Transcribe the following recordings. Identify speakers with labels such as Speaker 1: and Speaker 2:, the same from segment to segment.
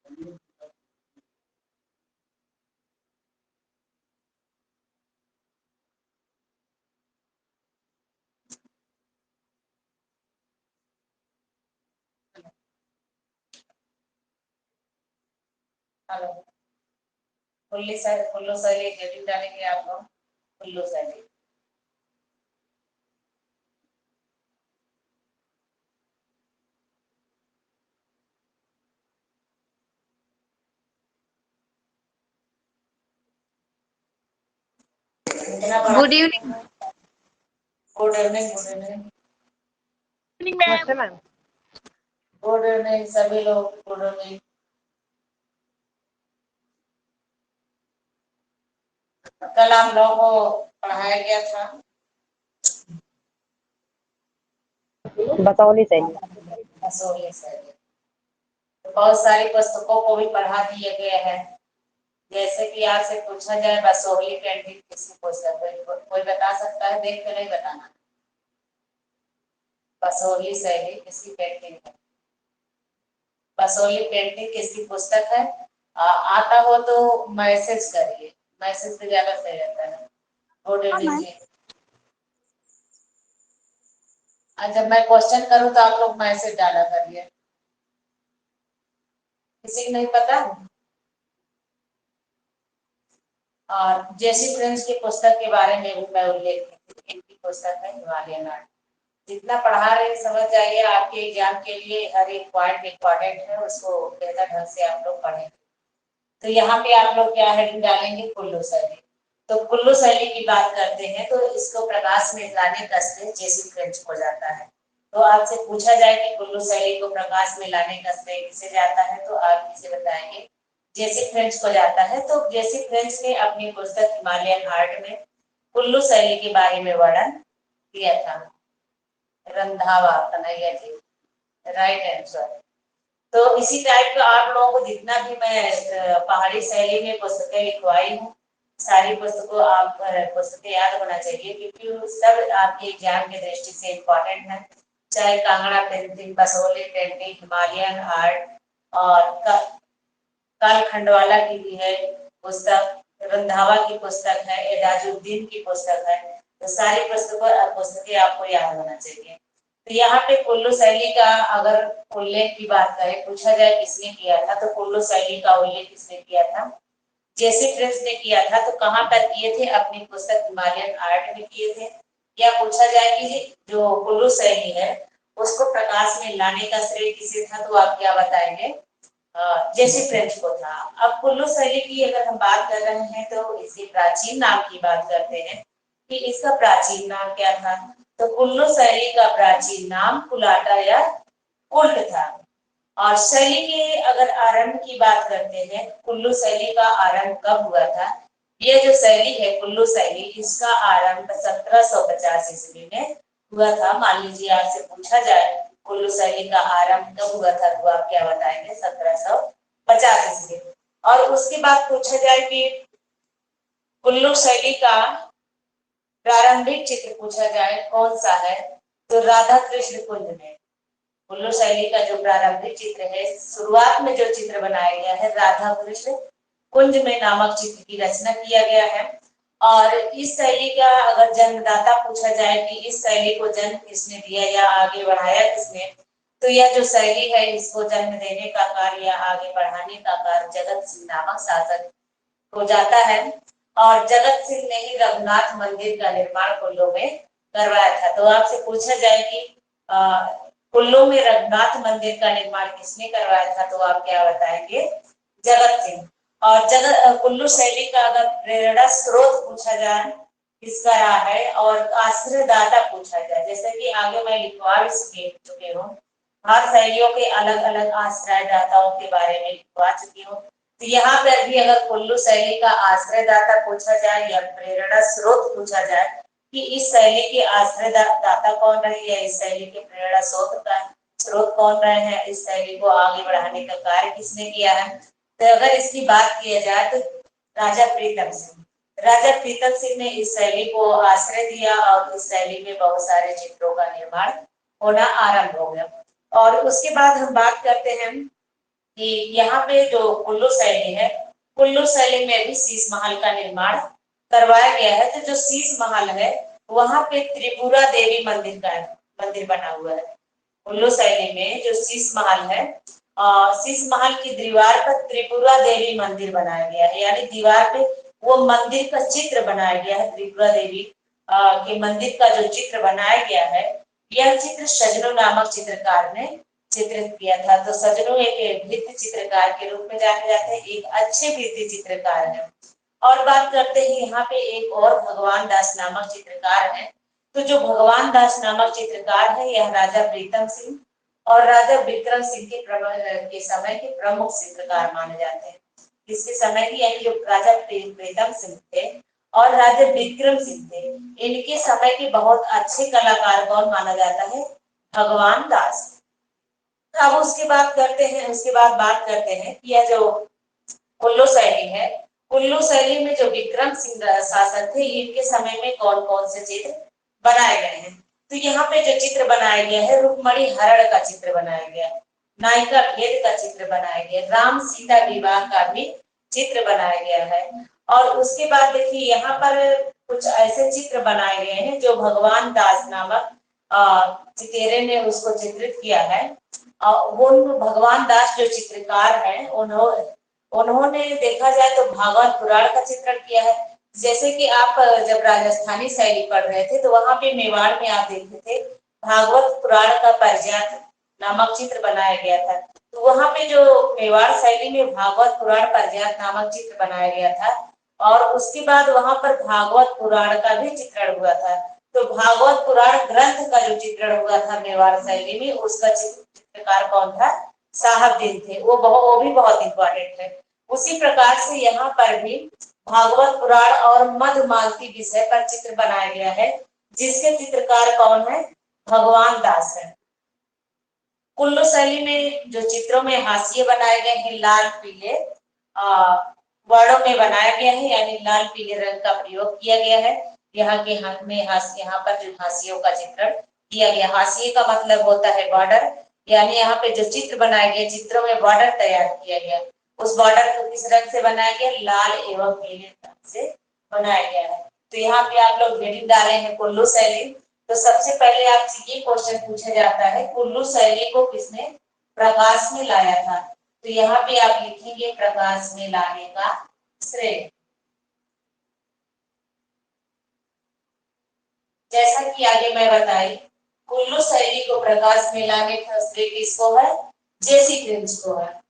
Speaker 1: Hello. Kullu शैली heading डालेंगे आप लोग। कुल्लू शैली।
Speaker 2: Good evening.
Speaker 1: Good evening. Good evening.
Speaker 2: नमस्ते मैम।
Speaker 1: गुड इवनिंग सभी लोग। Good evening. कल आप लोगों को पढ़ाया गया था
Speaker 2: बसौली शैली।
Speaker 1: बसोली शैली। बहुत सारी पुस्तकों को भी पढ़ा दिए गए हैं। जैसे कि आपसे पूछा जाए बसोली पेंटिंग किसकी पुस्तक है, कोई बता सकता है? देख के नहीं बताना। बसोली शैली किसकी पेंटिंग है? बसोली पेंटिंग किसकी पुस्तक है? आता हो तो मैसेज करिए। मैसेज से ज्यादा सही रहता है। गुड इवनिंग जी। जब मैं क्वेश्चन करूं तो आप लोग मैसेज डाला करिए। किसी को नहीं पता? और जेसी फ्रेंच की पुस्तक के बारे में भी मैं उल्लेख की थी। इनकी पुस्तक है हिमालयन आर्ट। जितना पढ़ा रहे समझ जाइए, आपके एग्जाम के लिए हर एक पॉइंट इम्पोर्टेंट है, उसको बेहतर ढंग से आप लोग पढ़ें। तो यहाँ पे आप लोग क्या हेडिंग डालेंगे? कुल्लू शैली। तो कुल्लू शैली की बात करते हैं तो इसको प्रकाश में लाने का श्रेय जेसी फ्रेंच को जाता है। तो आपसे पूछा जाए कि कुल्लू शैली को प्रकाश में लाने का श्रेय किसे जाता है, तो आप किसे बताएंगे? जेसी फ्रेंच को जाता है। तो जेसी फ्रेंच ने अपनी पुस्तक हिमालयन आर्ट में कुल्लू शैली के बारे में वर्णन किया था। Randhawa Kanhaiya ji, right answer. तो इसी टाइप का आप लोगों को जितना भी मैं पहाड़ी शैली में पुस्तकें लिखवाई हूँ, सारी पुस्तकों आप पुस्तकें याद होना चाहिए, क्योंकि सब आपके एग्जाम की दृष्टि से इम्पोर्टेंट है। चाहे Kangra painting, Basoli painting, Himalayan art और काल खंडवाला की भी है पुस्तक, रंधावा की पुस्तक है, एजाजुद्दीन की पुस्तक है। तो सारी पुस्तकें आपको याद होना चाहिए। तो यहाँ पे कुल्लू शैली का अगर उल्लेख की बात करें, पूछा जाए किसने किया था, तो कुल्लू शैली का उल्लेख किसने किया था? जेसी फ्रेंच ने किया था। तो कहाँ पर किए थे? अपनी पुस्तक हिमालयन आर्ट में किए थे। या पूछा जाए कि जो कुल्लू शैली है उसको प्रकाश में लाने का श्रेय किसे था, तो आप क्या बताएंगे? जेसी फ्रेंच को था। अब कुल्लू शैली की अगर हम बात कर रहे हैं तो इसके प्राचीन नाम की बात करते हैं कि इसका प्राचीन नाम क्या था। तो कुल्लू शैली का प्राचीन नाम कुलाटा या कुल्ट था। और शैली के अगर आरंभ की बात करते हैं, कुल्लू शैली का आरंभ कब हुआ था? ये जो शैली है कुल्लू शैली, इसका आरंभ 1750 ईस्वी में हुआ था। मान लीजिए आपसे पूछा जाए कुल्लू शैली का आरंभ कब हुआ था, तो आप क्या बताएंगे? 1750 ईस्वी। और उसके बाद पूछा जाए कि कुल्लू शैली का प्रारंभिक चित्र पूछा जाए कौन सा है, तो राधा कृष्ण कुंज में। कुल्लू शैली का जो प्रारंभिक चित्र है, शुरुआत में जो चित्र बनाया गया है, राधा कृष्ण कुंज में नामक चित्र की रचना किया गया है। और इस शैली का अगर जन्मदाता पूछा जाए कि इस शैली को जन्म किसने दिया या आगे बढ़ाया किसने, तो यह जो शैली है इसको जन्म देने का कार्य या आगे बढ़ाने का कार्य जगत सिंह नामक शासक को जाता है। और जगत सिंह ने ही रघुनाथ मंदिर का निर्माण कुल्लू में करवाया था। तो आपसे पूछा जाए कि कुल्लू में रघुनाथ मंदिर का निर्माण किसने करवाया था, तो आप क्या बताएंगे? जगत सिंह। और कुल्लू शैली का अगर प्रेरणा स्रोत पूछा जाए किसका रहा है, और आश्रयदाता पूछा जाए, जैसे कि आगे मैं लिखवा भी चुके हूँ, हर शैलियों के अलग अलग आश्रयदाताओं के बारे में लिखवा चुकी हूँ। तो यहाँ पर भी अगर कुल्लू शैली का आश्रयदाता पूछा जाए या प्रेरणा स्रोत पूछा जाए कि इस शैली के आश्रयदाता कौन रहे या इस शैली के प्रेरणा स्रोत कौन रहे हैं, इस शैली को आगे बढ़ाने का कार्य किसने किया है, तो अगर इसकी बात किया जाए तो राजा प्रीतम सिंह। राजा प्रीतम सिंह ने इस शैली को आश्रय दिया और इस शैली में बहुत सारे चित्रों का निर्माण होना आरंभ हो गया। और उसके बाद हम बात करते हैं कि यहाँ पे जो कुल्लू शैली है, कुल्लू शैली में भी शीश महल का निर्माण करवाया गया है। तो जो शीश महल है वहां पे त्रिपुरा देवी मंदिर का मंदिर बना हुआ है। कुल्लू शैली में जो शीश महल है, शीश महल की दीवार पर त्रिपुरा देवी मंदिर बनाया गया है, यानी दीवार पे वो मंदिर का चित्र बनाया गया है। त्रिपुरा देवी के मंदिर का जो चित्र बनाया गया है, यह चित्र सजनू नामक चित्रकार ने चित्रित किया था। तो सजनू एक भित्ति चित्रकार के रूप में जाने जाते हैं, एक अच्छे भित्ति चित्रकार है। और बात करते हैं यहाँ पे एक और भगवान दास नामक चित्रकार है। तो जो भगवान दास नामक चित्रकार है, यह राजा प्रीतम सिंह और राजा विक्रम सिंह के समय के प्रमुख चित्रकार माने जाते हैं। इसके समय की, यानी जो राजा प्रीतम सिंह थे और राजा विक्रम सिंह थे, इनके समय के बहुत अच्छे कलाकार कौन माना जाता है? भगवान दास। अब उसके बाद बात करते हैं कि यह जो कुल्लू शैली है, कुल्लू शैली में जो विक्रम सिंह शासक थे, इनके समय में कौन कौन से चित्र बनाए गए हैं? तो यहाँ पे जो चित्र बनाया गया है, रुक्मणी हरण का चित्र बनाया गया, नायिका भेद का चित्र बनाया गया, राम सीता विवाह का भी चित्र बनाया गया है। और उसके बाद देखिए यहाँ पर कुछ ऐसे चित्र बनाए गए हैं जो भगवान दास नामक चितेरे ने उसको चित्रित किया है। वो भगवान दास जो चित्रकार हैं, उन्होंने देखा जाए तो भागवत पुराण का चित्रण किया है। जैसे कि आप जब राजस्थानी शैली पढ़ रहे थे तो वहां पे मेवाड़ में आप देखते थे भागवत पुराण का पर्यात नामक चित्र बनाया गया था। तो वहां पे जो मेवाड़ शैली में भागवत पुराण पर्यात नामक चित्र बनाया गया था, और उसके बाद वहां पर भागवत पुराण का भी चित्रण हुआ था। तो भागवत पुराण ग्रंथ का जो चित्रण हुआ था मेवाड़ शैली में, उसका चित्रकार कौन था? साहबदीन थे। वो भी बहुत इंपॉर्टेंट है। उसी प्रकार से यहाँ पर भी भागवत पुराण और मधुमालती विषय पर चित्र बनाया गया है, जिसके चित्रकार कौन है? भगवान दास है। कुल्लू शैली में जो चित्रों में हाशिए बनाए गए हैं, लाल पीले वर्णों में बनाया गया है, यानी लाल पीले रंग का प्रयोग किया गया है। यहाँ के यहाँ पर जो हाशियों का चित्रण किया गया, हाशिए का मतलब होता है बॉर्डर, यानी यहाँ पे जो चित्र बनाए गए, चित्रों में बॉर्डर तैयार किया गया। उस बॉर्डर को किस रंग से बनाया गया? लाल एवं पीले रंग से बनाया गया है। तो यहाँ पे आप लोग हेडिंग डाले हैं कुल्लू शैली। तो सबसे पहले आपसे ये क्वेश्चन पूछा जाता है, कुल्लू शैली को किसने प्रकाश में लाया था? तो यहाँ पे आप लिखेंगे प्रकाश में लाने का श्रेय। जैसा कि आगे मैं बताई, कुल्लू शैली को प्रकाश में लाने का श्रेय किसको है? जेसी क्रिंच को है।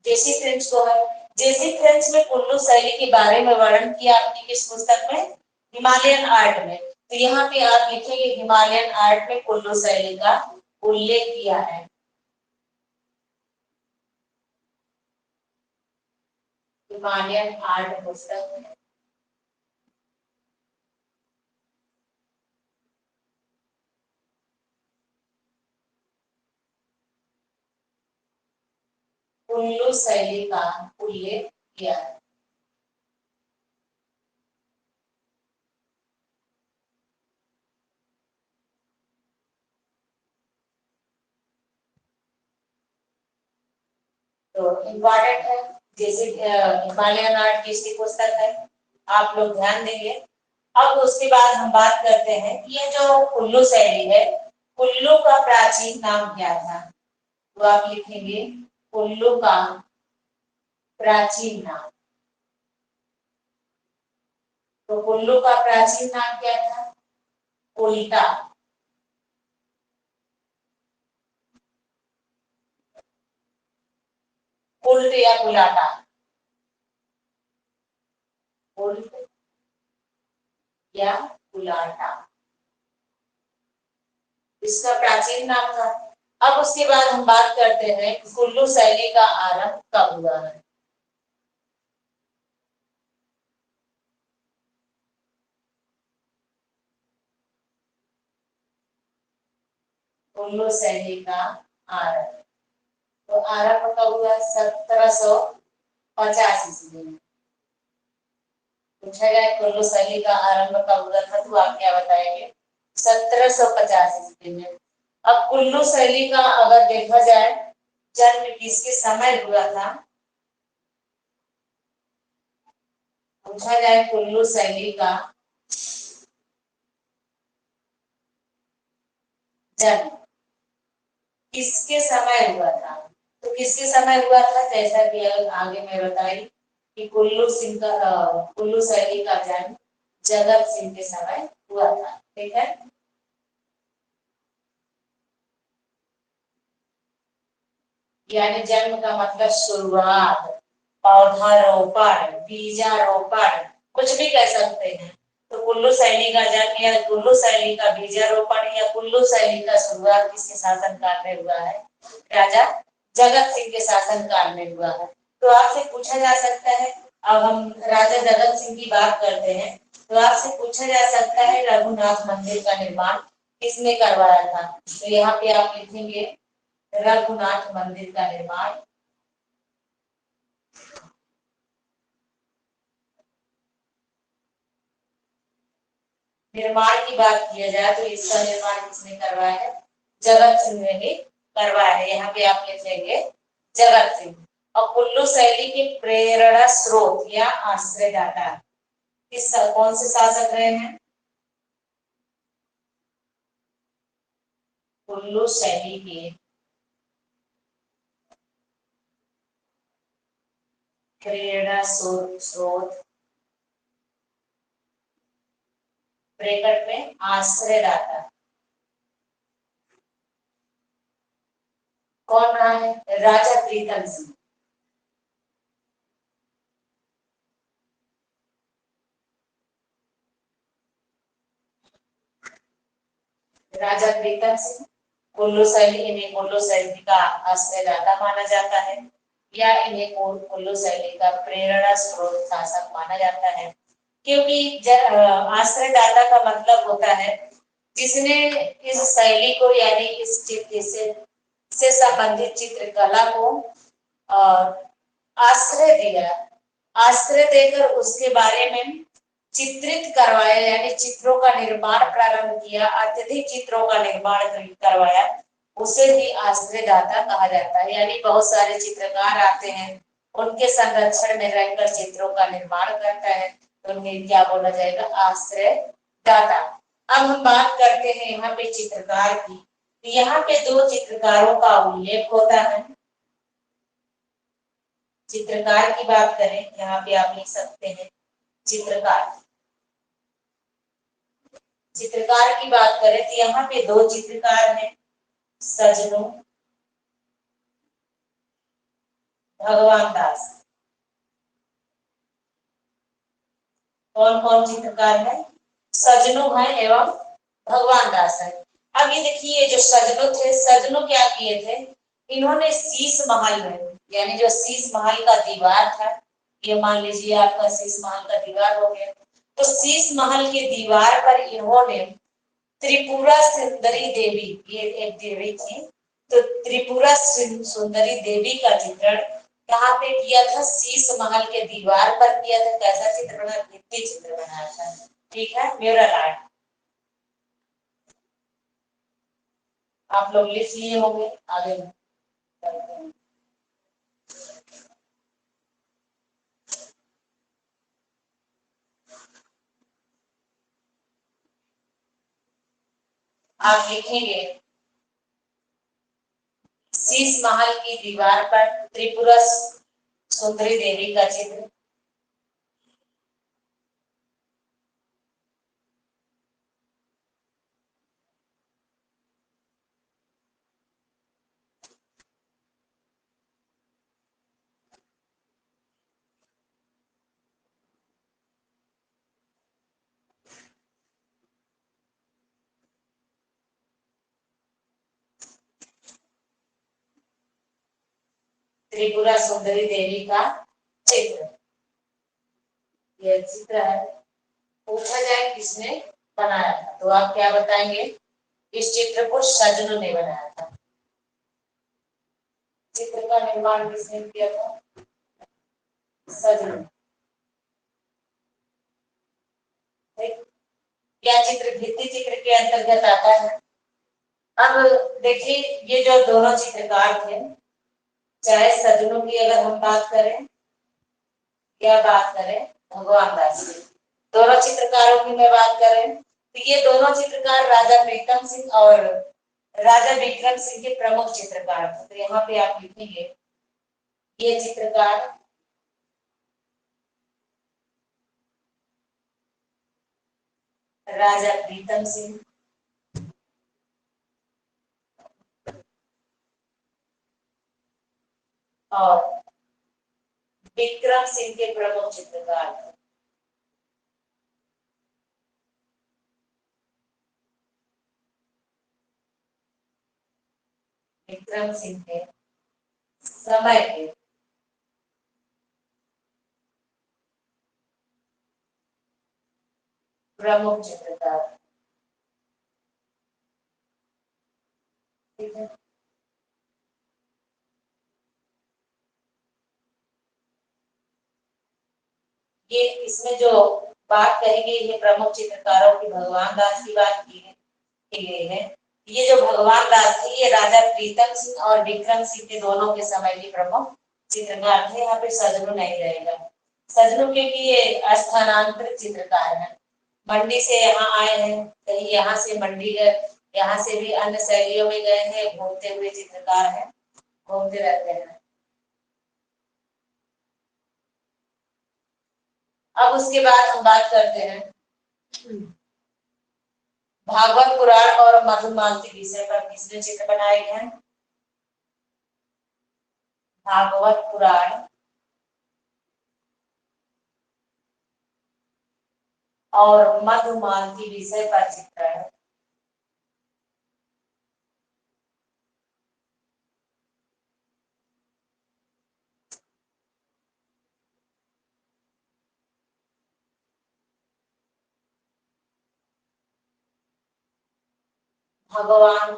Speaker 1: जेसी क्रिंच को है। जेसी क्रिंच ने कुल्लू शैली के बारे में वर्णन किया अपनी किस पुस्तक में? हिमालयन आर्ट में। तो यहाँ पे आप लिखेंगे हिमालयन आर्ट में कुल्लू शैली का उल्लेख किया है। हिमालयन आर्ट पुस्तक में कुल्लू शैली का उल्लेख किया है। तो इम्पोर्टेंट है, जैसे हिमालयन आर्ट किसकी पुस्तक है, आप लोग ध्यान देंगे। अब उसके बाद हम बात करते हैं कि ये जो कुल्लू शैली है, कुल्लू का प्राचीन नाम क्या था? तो आप लिखेंगे कुल्लू का प्राचीन नाम। तो कुल्लू का प्राचीन नाम क्या था? उल्टा। उल्ट या उलाटा? उल्ट या उलाटा, इसका प्राचीन नाम था। अब उसके बाद हम बात करते हैं कुल्लू शैली का आरंभ कब हुआ है। कुल्लू शैली का आरंभ, तो आरंभ कब हुआ? 1750 ईस्वी में। पूछा जाए कुल्लू शैली का आरंभ कब हुआ था, तो आप क्या बताएंगे? 1750 ईस्वी में। अब कुल्लू शैली का अगर देखा जाए जन्म किसके समय हुआ था, पूछा जाए कुल्लू शैली का जन्म किसके समय हुआ था, तो किसके समय हुआ था, जैसा कि आगे मैं बताई कि कुल्लू शैली का जन्म जगत सिंह के समय हुआ था। ठीक है, यानी जन्म का मतलब शुरुआत, पौधारोपण, बीजारोपण, कुछ भी कह सकते हैं। तो कुल्लू शैली का जन्म या कुल्लू शैली का बीजारोपण या कुल्लू शैली का शुरुआत किसके शासन काल में हुआ है, राजा जगत सिंह के शासन काल में हुआ है। तो आपसे पूछा जा सकता है, अब हम राजा जगत सिंह की बात करते हैं, तो आपसे पूछा जा सकता है रघुनाथ मंदिर का निर्माण किसने करवाया था, तो यहाँ पे आप लिखेंगे रघुनाथ मंदिर का निर्माण की बात किया जाए तो इसका निर्माण किसने करवाया है, जगत सिंह ने ही करवाया है। यहाँ पे आप लिखेंगे जगत सिंह। और कुल्लू शैली के प्रेरणा स्रोत या आश्रयदाता कौन से शासक रहे हैं, कुल्लू शैली के प्रेरणा स्रोत ब्रैकेट में आश्रयदाता कौन रहा है, राजा प्रीतम सिंह। राजा प्रीतम सिंह कुल्लू शैली, इन्हें कुल्लू शैली का आश्रयदाता माना जाता है या इन्हें कुल्लू शैली का प्रेरणा स्रोत शासक माना जाता है, क्योंकि आश्रयदाता का मतलब होता है जिसने इस शैली को यानी इस चित्र से संबंधित चित्रकला को आश्रय दिया, आश्रय देकर उसके बारे में चित्रित करवाया, यानी चित्रों का निर्माण प्रारंभ किया, अत्यधिक चित्रों का निर्माण करवाया, उसे भी आश्रयदाता कहा जाता है। यानी बहुत सारे चित्रकार आते हैं, उनके संरक्षण में रहकर चित्रों का निर्माण करता है, तो उन्हें क्या बोला जाएगा, आश्रयदाता। अब हम बात करते हैं यहाँ पे चित्रकार की, यहाँ पे दो चित्रकारों का उल्लेख होता है। चित्रकार की बात करें, यहाँ पे आप लिख सकते हैं चित्रकार। चित्रकार की बात करें तो यहाँ पे दो चित्रकार हैं, सजनू भगवान दास। कौन कौन चित्रकार है, सजनू है एवं भगवान दास है। अब ये देखिए जो सजनू थे, सजनू क्या किए थे, इन्होंने शीश महल में, यानी जो शीश महल का दीवार था, ये मान लीजिए आपका शीश महल का दीवार हो गया, तो शीश महल के दीवार पर इन्होंने त्रिपुरा सुंदरी देवी, ये एक देवी थी, तो त्रिपुरा सुंदरी देवी का चित्रण कहाँ पे किया था, शीश महल के दीवार पर किया था। कैसा चित्र बना, भित्ति चित्र बनाया था। ठीक है, म्यूरल आर्ट आप लोग लिख लिए होंगे, आगे करते हैं। आप लिखेंगे शीश महल की दीवार पर त्रिपुरा सुंदरी देवी का चित्र, त्रिपुरा सुंदरी देवी का चित्र, यह चित्र है। पूछा जाए किसने बनाया था, तो आप क्या बताएंगे, इस चित्र को सजनू ने बनाया था। चित्र का निर्माण किसने किया था, सजनू। या चित्र भित्ति चित्र के अंतर्गत आता है। अब देखिए ये जो दोनों चित्रकार थे, चाहे सजनों की अगर हम बात करें या बात करें भगवान दास की, दोनों चित्रकारों की मैं बात करें तो ये दोनों चित्रकार राजा प्रीतम सिंह और राजा विक्रम सिंह के प्रमुख चित्रकार थे। तो यहाँ पे आप लिखेंगे ये चित्रकार राजा प्रीतम सिंह और विक्रम सिंह के प्रमुख चित्रकार थे। विक्रम सिंह के समय के प्रमुख चित्रकार, ठीक है। ये इसमें जो बात कही गई है प्रमुख चित्रकारों की, भगवान दास की बात की गई है। ये जो भगवान दास थे ये राजा प्रीतम सिंह और विक्रम सिंह के दोनों के समय के प्रमुख चित्रकार थे। यहाँ पे सजनू नहीं रहेगा, सजनू क्योंकि ये स्थानांतरित चित्रकार है, मंडी से यहाँ आए हैं, कहीं यहाँ से मंडी गए, यहाँ से भी अन्य शैलियों में गए हैं, घूमते हुए चित्रकार हैं, घूमते रहते हैं। अब उसके बाद हम बात करते हैं भागवत पुराण और मधुमालती विषय पर किसने चित्र बनाए गए हैं। भागवत पुराण और मधुमालती विषय पर चित्र है। भगवान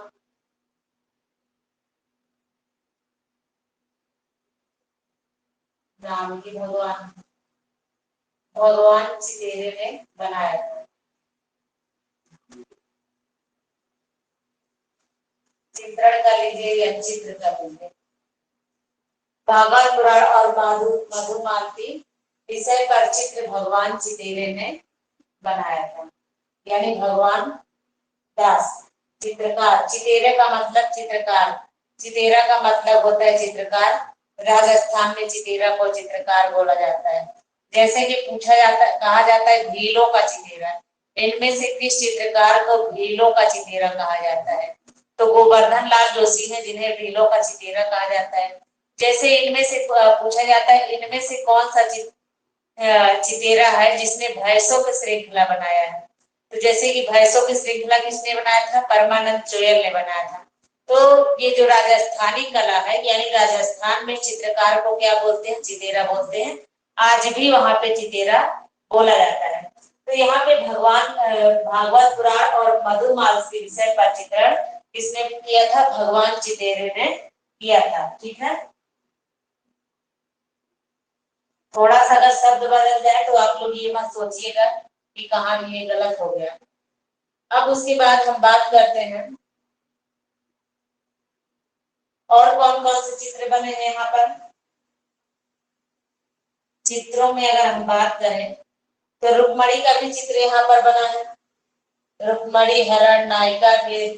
Speaker 1: राम की भगवान भगवान चितेरे ने बनाया था। चित्रण कर लीजिए या चित्र कर लीजिए। भागवत पुराण और मधुमालती विषय पर चित्र भगवान चितेरे ने बनाया था, यानी भगवान दास चित्रकार। चितेरे का मतलब चित्रकार, चितेरा का मतलब होता है चित्रकार। राजस्थान में चितेरा को चित्रकार बोला जाता है। जैसे कि पूछा जाता, कहा जाता है भीलों का चितेरा, इनमें से किस चित्रकार को भीलों का चितेरा कहा जाता है। तो गोवर्धन लाल जोशी है जिन्हें भीलों का चितेरा कहा जाता है। जैसे इनमें से पूछा जाता है इनमें से कौन सा चितेरा है जिसने भैंसों की श्रृंखला बनाया है। तो जैसे कि भैंसों की श्रृंखला किसने बनाया था, परमानंद चोयल ने बनाया था। तो ये जो राजस्थानी कला है, यानी राजस्थान में चित्रकार को क्या बोलते हैं, चितेरा बोलते हैं। आज भी वहां पे चितेरा बोला जाता है। तो यहाँ पे भगवान भागवत पुराण और मधुमालती विषय पर चित्रण किसने किया था, भगवान चितेरे ने किया था। ठीक है, थोड़ा सा अगर शब्द बदल जाए तो आप लोग ये मत सोचिएगा कि कहाँ ये गलत हो गया। अब उसके बाद हम बात करते हैं और कौन कौन से चित्र बने हैं यहाँ पर। चित्रों में अगर हम बात करें तो रुक्मणी का भी चित्र यहाँ पर बना है। रुक्मणी हरण नायिका के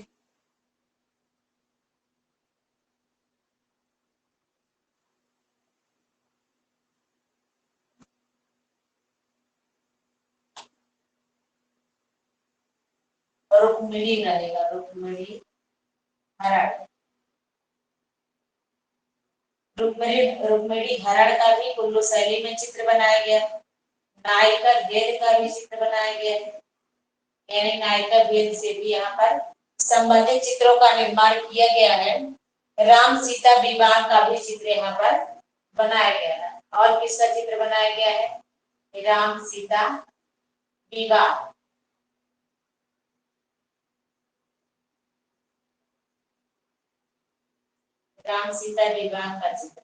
Speaker 1: रुक्मिणी रहेगा, रुक्मिणी हरण। रुक्मिणी हरण का भी कुल्लू शैली में चित्र बनाया गया। नायिका भेद का भी चित्र बनाया गया है, यानी नायिका भेद से भी यहाँ पर संबंधित चित्रों का निर्माण किया गया है। राम सीता विवाह का भी चित्र यहाँ पर बनाया गया है। और किसका चित्र बनाया गया है, राम सीता विवाह। राम सीता विवाह का चित्र।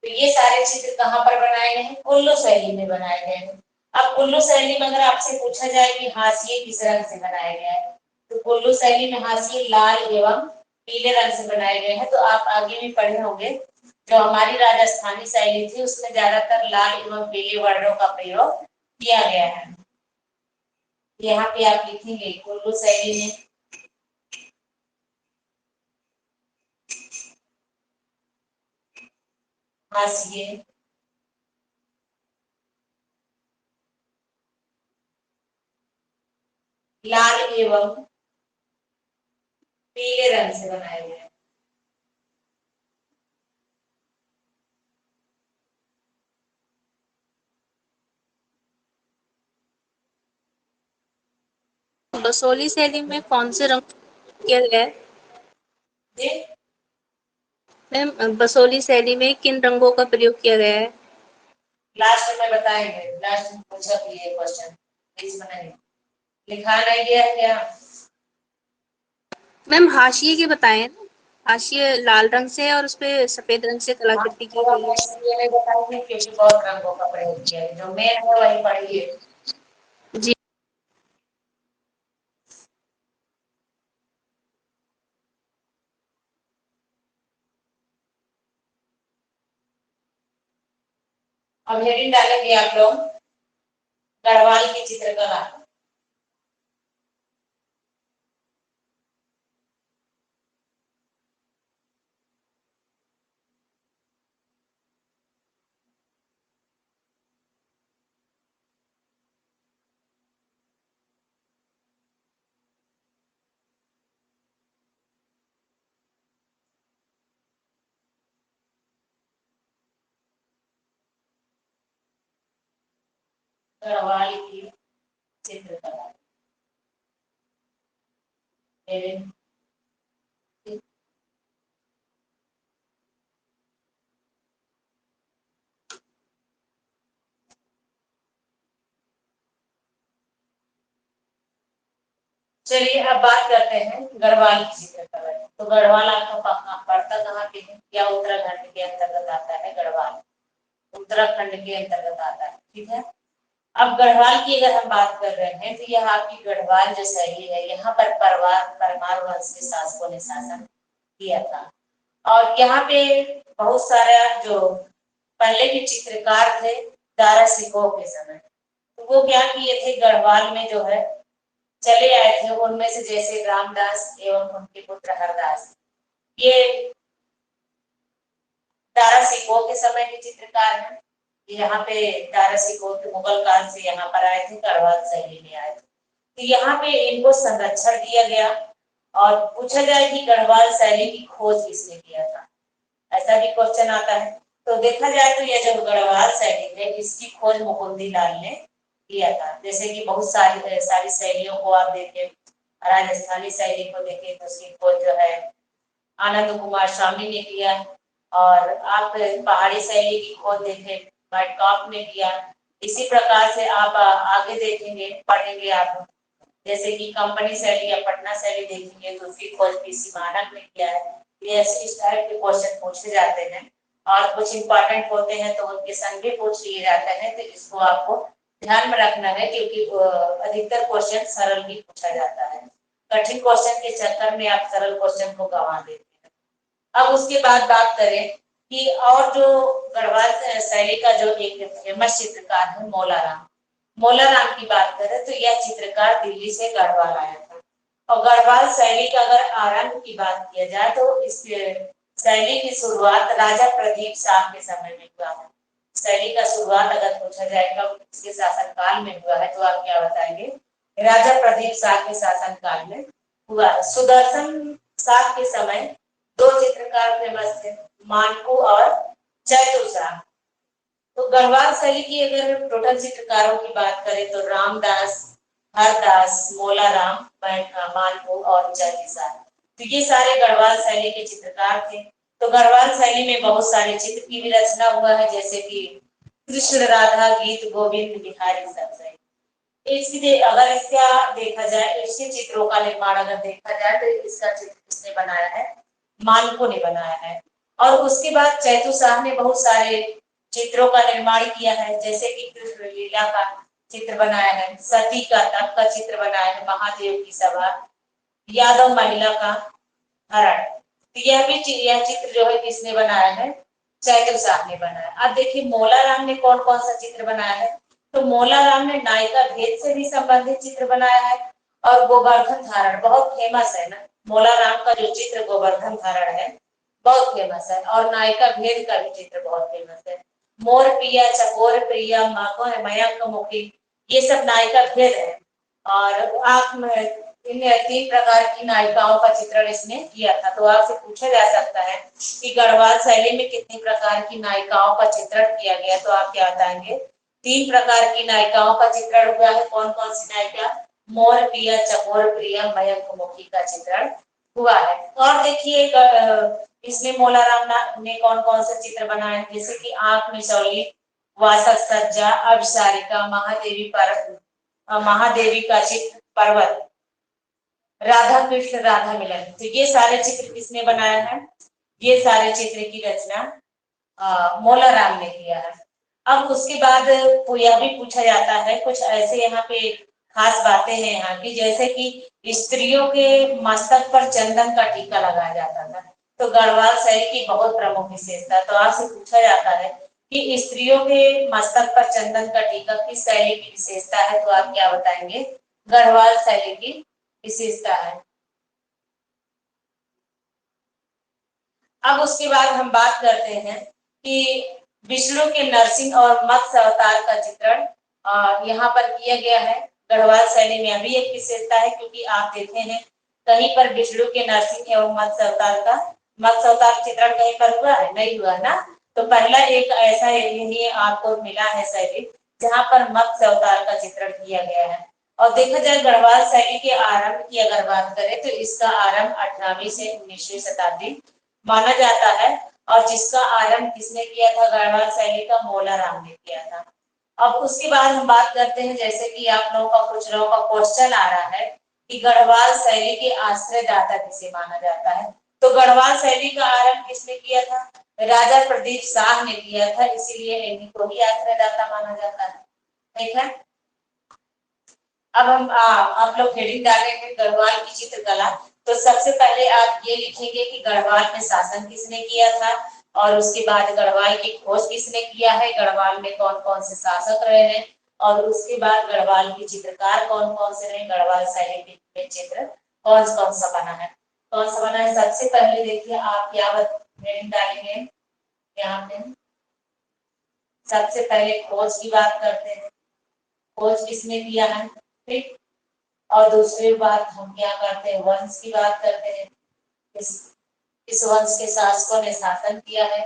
Speaker 1: तो ये सारे चित्र कहाँ पर बनाए गए हैं, कुल्लू शैली में बनाए गए हैं। अब कुल्लू शैली में अगर आपसे पूछा जाए कि हाशिए किस रंग से बनाया गया है, तो कुल्लू शैली में हाशिए लाल एवं पीले रंग से बनाए गए हैं। तो आप आगे भी पढ़े होंगे, जो हमारी राजस्थानी शैली थी उसमें ज्यादातर लाल एवं पीले वर्णों का प्रयोग किया गया है। यहाँ पे आप लिखेंगे कुल्लू शैली में हाशिए लाल एवं पीले रंग से बनाए गए हैं।
Speaker 2: बसोली शैली में कौन से रंग किया गया है?
Speaker 1: जी
Speaker 2: मैम, बसोली शैली में किन रंगों का प्रयोग किया गया है?
Speaker 1: लास्ट में बताएंगे, लास्ट में पूछा भी ये क्वेश्चन, प्लीज बनाइए। लिखा नहीं गया क्या?
Speaker 2: मैम, हाशिए के बताएं ना। हाशिए लाल रंग से है और उसपे सफेद रंग से कलाकृति की गई है।
Speaker 1: इसलिए नहीं बताएंगे क्योंकि बहुत रंगों का प्रयोग किया है, जो मेन है वही पढ़िए।
Speaker 2: जी।
Speaker 1: अब हेडिंग डालेंगे आप लोग गढ़वाल की चित्रकला। गढ़वाल की चित्रकला हेडिंग। चलिए अब बात करते हैं गढ़वाल की चित्रकला। तो गढ़वाल आपका पड़ता कहाँ पे है? या उत्तराखंड के अंतर्गत आता है गढ़वाल, उत्तराखंड के अंतर्गत आता है, ठीक है। अब गढ़वाल की अगर हम बात कर रहे हैं तो यह आपकी गढ़वाल जो शैली है, यहाँ पर परमार वंश के शासकों ने शासन किया था। और यहाँ पे बहुत सारा जो पहले के चित्रकार थे दारा सिकोह के समय, तो वो क्या किए थे, गढ़वाल में जो है चले आए थे। उनमें से जैसे रामदास एवं उनके पुत्र हरदास, ये दारा सिकोह के समय के चित्रकार हैं। यहाँ पे दारा सिकोह के मुगल काल से यहाँ पर आए थे, गढ़वाल शैली में आए थे। तो यहाँ पे इनको संरक्षण दिया गया। और पूछा जाए कि गढ़वाल शैली की खोज किसने किया था, ऐसा भी क्वेश्चन आता है। तो देखा जाए तो यह जो गढ़वाल शैली है इसकी खोज मुकुंदी लाल ने किया था। जैसे कि बहुत सारी शैलियों को आप देखें, राजस्थानी शैली को देखें तो उसकी खोज जो है आनंद कुमार स्वामी ने किया। और आप पहाड़ी शैली की खोज देखें मैटकॉफ ने किया। इसी प्रकार से आप आगे देखेंगे, पढ़ेंगे आप, जैसे कि कंपनी शैली या पटना शैली देखेंगे तो उसकी खोज पीसी मानक ने किया है। ये इस टाइप के क्वेश्चन पूछे जाते हैं और कुछ इंपॉर्टेंट होते हैं तो उनके संग भी पूछ लिए जाते हैं। तो इसको आपको ध्यान में रखना है क्योंकि अधिकतर क्वेश्चन सरल भी पूछा जाता है। कठिन क्वेश्चन के चक्कर में आप सरल क्वेश्चन को गंवा देते हैं। अब उसके बाद बात करें कि और जो गढ़वाल शैली का जो एक फेमस चित्रकार है मोलाराम की बात करें तो यह चित्रकार दिल्ली से गढ़वाल आया था। और गढ़वाल शैली का अगर आरंभ की बात किया जाए तो इस शैली की शुरुआत राजा प्रदीप शाह के समय में हुआ है। शैली का शुरुआत अगर पूछा जाए कब इसके शासनकाल में हुआ है तो आप क्या बताएंगे? राजा प्रदीप शाह के शासनकाल में हुआ। सुदर्शन शाह के समय दो चित्रकार फेमस थे, मानकू और चैतु शाह। तो गढ़वाल शैली की अगर टोटल चित्रकारों की बात करें तो रामदास, हरदास, मोलाराम, मानकू और चैतीसा, तो ये सारे गढ़वाल शैली के चित्रकार थे। तो गढ़वाल शैली में बहुत सारे चित्र की भी रचना हुआ है, जैसे कि कृष्ण राधा गीत गोविंद बिहारी सब। इसलिए अगर इसका देखा जाए, इसके चित्रों का निर्माण अगर देखा जाए तो इसका चित्र किसने बनाया है? मानकू ने बनाया है। और उसके बाद चैतु शाह ने बहुत सारे चित्रों का निर्माण किया है, जैसे कि कृष्ण लीला का चित्र बनाया है, सती का तप का चित्र बनाया है, महादेव की सभा, यादव महिला का हरण। तो यह चित्र जो है किसने बनाया है, चैतु साहब ने बनाया। अब देखिए मोलाराम ने कौन कौन सा चित्र बनाया है, तो मोलाराम ने नायिका भेद से भी संबंधित चित्र बनाया है, और गोवर्धन धारण बहुत फेमस है ना, मोलाराम का जो चित्र गोवर्धन धारण है बहुत फेमस है, और नायिका भेद का भी चित्र बहुत फेमस है। मोर पिया, चकोर प्रिया, मयंक मुखी, ये सब नायिका भेद है। और आंख में इन 3 प्रकार की नायिकाओं का चित्रण इसने किया था। तो आपसे पूछा जा सकता है कि गढ़वाल शैली में कितनी प्रकार की नायिकाओं का चित्रण किया गया, तो आप क्या बताएंगे, 3 प्रकार की नायिकाओं का चित्रण हुआ है। कौन कौन सी नायिका, मोर पिया, चकोर प्रिया, मयंक मुखी का चित्रण हुआ है। और देखिए इसमें मोलाराम ने कौन कौन से चित्र बनाए, जैसे कि आंख मिसौली, वासक सज्जा, अभिसारिका, महादेवी का चित्र, पर्वत, राधा कृष्ण राधा मिलन। तो ये सारे चित्र किसने बनाया है, ये सारे चित्र की रचना मोलाराम ने किया है। अब उसके बाद यह भी पूछा जाता है, कुछ ऐसे यहाँ पे खास बातें हैं यहाँ की, जैसे कि स्त्रियों के मस्तक पर चंदन का टीका लगाया जाता था। तो गढ़वाल शैली की बहुत प्रमुख विशेषता। तो आपसे पूछा जाता है कि स्त्रियों के मस्तक पर चंदन का टीका किस शैली की विशेषता है, तो आप क्या बताएंगे, गढ़वाल शैली की विशेषता है। अब उसके बाद हम बात करते हैं कि विष्णु के नरसिंह और मत्स्य अवतार का चित्रण यहाँ पर किया गया है। गढ़वाल शैली में अभी एक विशेषता है, क्योंकि आप देखे हैं कहीं पर विष्णु के नरसिंह एवं मत्स्य अवतार चित्रण कहीं पर हुआ है, नहीं हुआ ना। तो पहला एक ऐसा यही आपको मिला है शैली जहाँ पर मत्स्य अवतार का चित्रण किया गया है। और देखा जाए गढ़वाल शैली के आरंभ की अगर बात करें तो इसका आरंभ 18वीं से 19वीं शताब्दी माना जाता है, और जिसका आरंभ किसने किया था, गढ़वाल शैली का मोलाराम ने किया था। अब उसके बाद हम बात करते हैं, जैसे कि आप लोगों का कुछ लोगों का क्वेश्चन आ रहा है कि गढ़वाल शैली के आश्रयदाता किसे माना जाता है। तो गढ़वाल शैली का आरंभ किसने किया था, राजा प्रदीप शाह ने किया था, इसीलिए इन्हीं को ही आश्रयदाता माना जाता है। ठीक है, अब हम आप लोग हेडिंग डालेंगे गढ़वाल की चित्रकला। तो सबसे पहले आप ये लिखेंगे कि गढ़वाल में शासन किसने किया था, और उसके बाद गढ़वाल की खोज किसने किया है, गढ़वाल में कौन कौन से शासक रहे हैं, और उसके बाद गढ़वाल की चित्रकार कौन कौन से रहे, गढ़वाल शैली में चित्र कौन सा बना है, कौन सा बना है। सबसे पहले देखिए आप क्या हेडिंग डालेंगे यहाँ पे, सबसे पहले खोज की बात करते हैं, खोज किसने किया है, ठीक। और दूसरी बात हम क्या करते हैं, वंश की बात करते हैं, इस वंश के शासकों ने शासन किया है।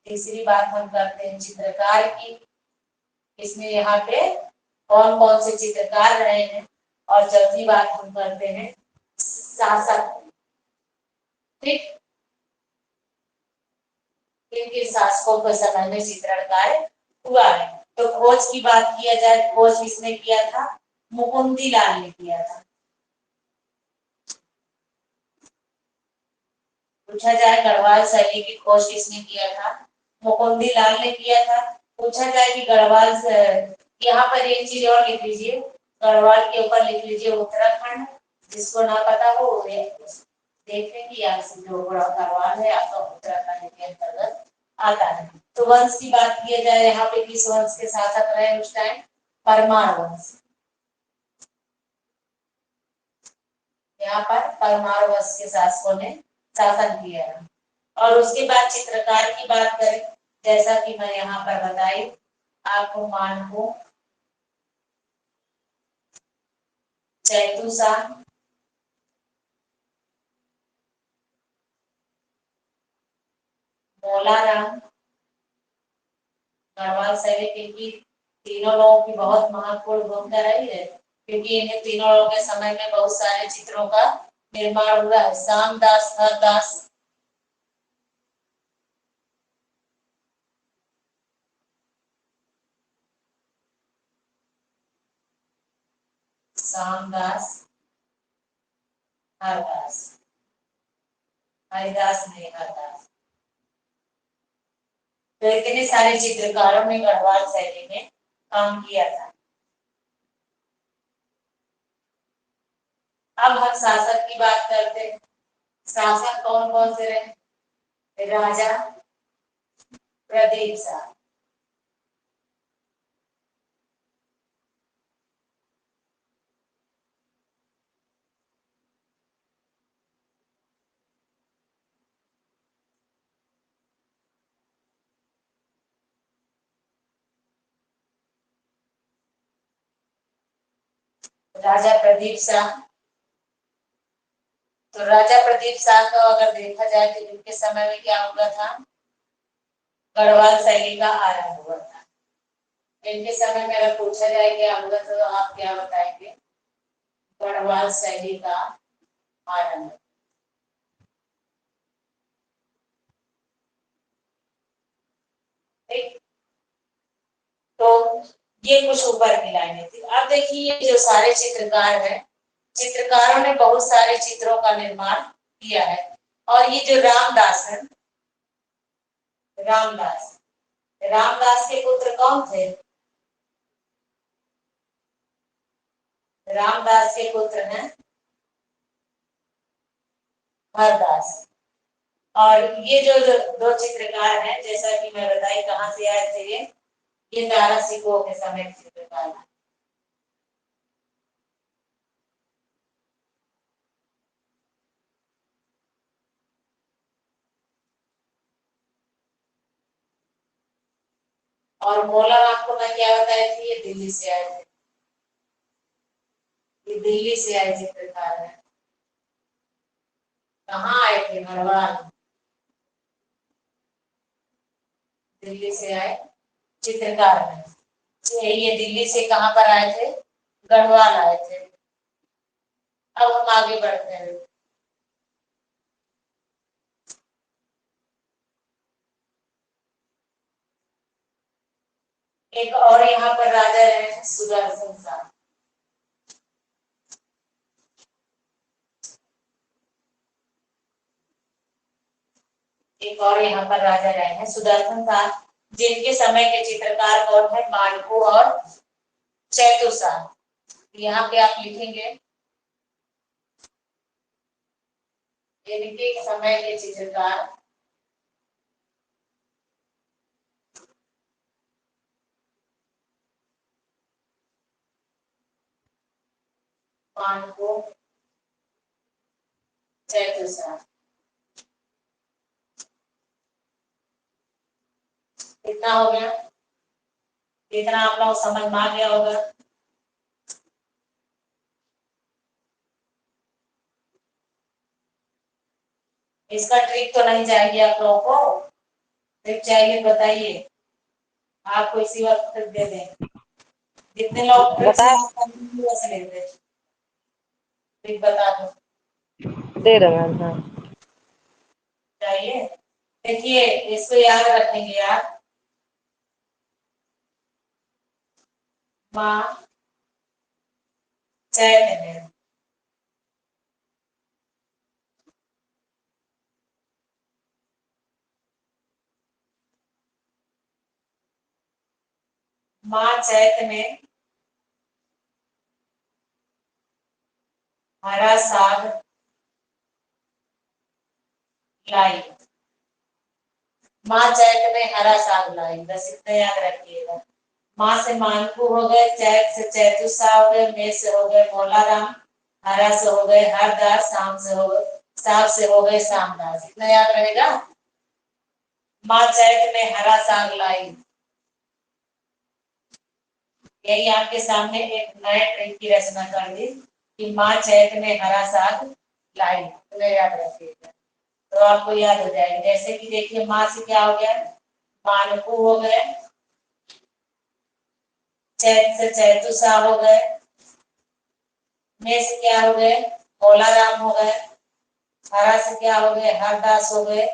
Speaker 1: तीसरी बात हम करते हैं चित्रकार की, इसमें यहाँ पे कौन कौन से चित्रकार रहे हैं। और चौथी बात हम करते हैं शासक, ठीक, किन शासकों के समय में चित्रण कार्य हुआ है। तो खोज की बात किया जाए, खोज किसने किया था, मुकुंदी लाल ने किया था। पूछा जाए गढ़वाल शैली की खोज किसने किया था, मुकुंदी लाल ने किया था। पूछा जाए कि गढ़वाल से, यहाँ पर एक चीज और लिख लीजिए, गढ़वाल के ऊपर लिख लीजिए उत्तराखंड, जिसको ना पता हो देख लें कि यहाँ से जो गढ़वाल है आपका उत्तराखंड के अंतर्गत आता है। तो वंश की बात किया जाए, यहाँ पे किस वंश के शासक रहे उस टाइम, परमार वंश, यहाँ पर परमार वंश के शासकों ने शासन किया है। और उसके बाद चित्रकार की बात करें, जैसा कि मैं यहाँ पर बताई आपको, मानको, चैतू शाह, मोलाराम, गढ़वाल शैली की तीनों लोगों की बहुत महत्वपूर्ण भूमिका रही है, क्योंकि इन्हें तीनों लोगों के समय में बहुत सारे चित्रों का निर्माण हुआ है। श्यामदास, हरदास, श्यामदास, हरदास, हरिदास नहीं, हरदास। तो इतने सारे चित्रकारों ने गढ़वाल शैली में काम किया था। अब हम शासक की बात करते हैं। शासक कौन कौन से रहे? राजा प्रदीप शाह, राजा प्रदीप शाह। तो राजा प्रदीप शाह का अगर देखा जाए तो इनके समय में क्या हुआ था? गढ़वाल शैली का आरंभ हुआ था। इनके समय में अगर पूछा जाए क्या हुआ तो आप क्या बताएंगे? गढ़वाल शैली का आरंभ। ठीक। तो ये कुछ ऊपर की लाइनें थी। अब देखिए ये जो सारे चित्रकार हैं, चित्रकारों ने बहुत सारे चित्रों का निर्माण किया है। और ये जो रामदास है, रामदास, रामदास के पुत्र कौन थे? रामदास के पुत्र हैं हरदास। और ये जो दो चित्रकार हैं, जैसा कि मैं बताई, कहाँ से आए थे ये दारा सिकोह के समय के चित्रकार हैं। और मौला आपको मैं क्या बताई थी? ये दिल्ली से आए थे, ये दिल्ली से आए चित्रकार हैं। कहाँ आए थे? गढ़वाल, दिल्ली से आए चित्रकार हैं। ये दिल्ली से कहाँ पर आए थे? गढ़वाल आए थे। अब हम आगे बढ़ते हैं। एक और यहाँ पर राजा रहे हैं सुदर्शन शाह। एक और यहाँ पर राजा रहे हैं सुदर्शन शाह, जिनके समय के चित्रकार कौन है? मानकू और चैतु शाह। यहाँ पे आप लिखेंगे इनके समय के चित्रकार मानकू चैतु शाह। कितना हो गया? इतना आप लोग समझ में आ गया होगा। इसका ट्रिक तो नहीं चाहिए आप लोगों को? ट्रिक चाहिए बताइए, आपको इसी वक्त ट्रिक दे दें। जितने लोग ट्रिक से लेते हैं, ट्रिक बता दो।
Speaker 3: दे रहे हैं हाँ।
Speaker 1: चाहिए? देखिए इसको याद रखेंगे आप। माँ चैत में, माँ चैत में हरा साग लाई। माँ चैत में हरा साग लाई, बस इतना याद रखिएगा। माँ से मानकू हो गए, चैत से चैतु शाह हो गए, मे से हो गए मौलाराम, हरा से हो गए हरदास, शाम से हो गए साग से हो गए शामदास। इतना याद रहेगा। माँ चैत में हरा साग लाई, यही आपके सामने एक नए ट्रिक की रचना कर दी कि माँ चैत में हरा साग लाई। तो याद रखिएगा तो आपको याद हो जाएगा। जैसे कि देखिए माँ से क्या हो गया? मानकू हो गए, चैत से चैतु शाह हो गए, में से क्या हो गए? मौलाराम हो गए, हरा से क्या हो गए? हरदास हो गए,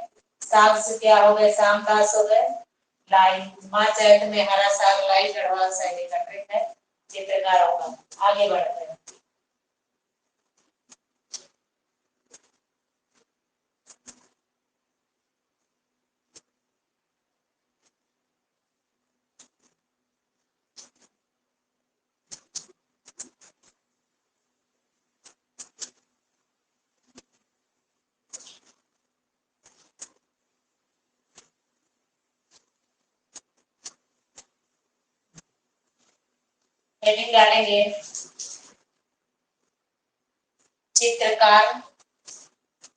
Speaker 1: साग से क्या हो गए? शामदास हो गए, लाई। माँ चैत में हरा साग लाई गढ़वाल शैली का ट्रिक है चित्रकारों का। आगे बढ़ते हैं। हेडिंग डालेंगे चित्रकार,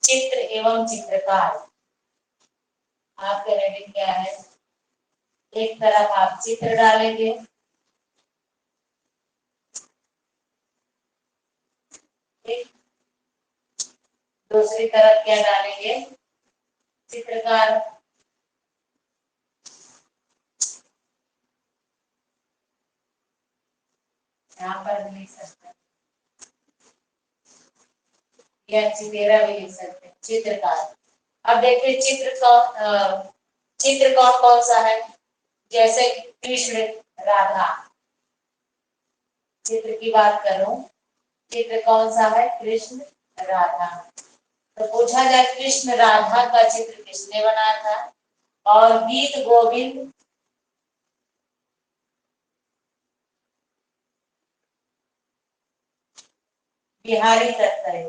Speaker 1: चित्र एवं चित्रकार। आपका हेडिंग क्या है? एक तरफ आप चित्र डालेंगे, ठीक, दूसरी तरफ क्या डालेंगे? चित्रकार। यहाँ पर भी लिख सकते हैं या चितेरा भी लिख सकते हैं, चित्रकार। अब देखिए चित्र कौन कौन सा है? जैसे कृष्ण राधा, चित्र की बात करूं, चित्र कौन सा है? कृष्ण राधा। तो पूछा जाए कृष्ण राधा का चित्र किसने बनाया था? और गीत गोविंद बिहारी तत्तरे।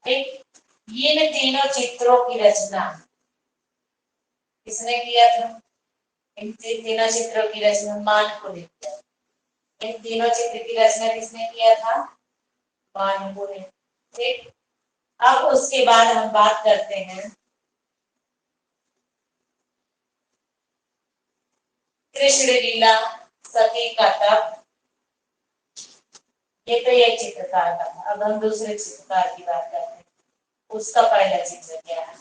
Speaker 1: ठीक, ये तीनों चित्रों की रचना किसने किया था? इन तीनों चित्रों की रचना मानपुर ने किया। इन तीनों चित्र की रचना किसने किया था? मानपुर ने। ठीक, अब उसके बाद हम बात करते हैं कृष्ण लीला, सती का तप। ये तो एक चित्रकार का था। अब हम दूसरे चित्रकार की बात करते हैं, उसका पहला चित्र क्या है?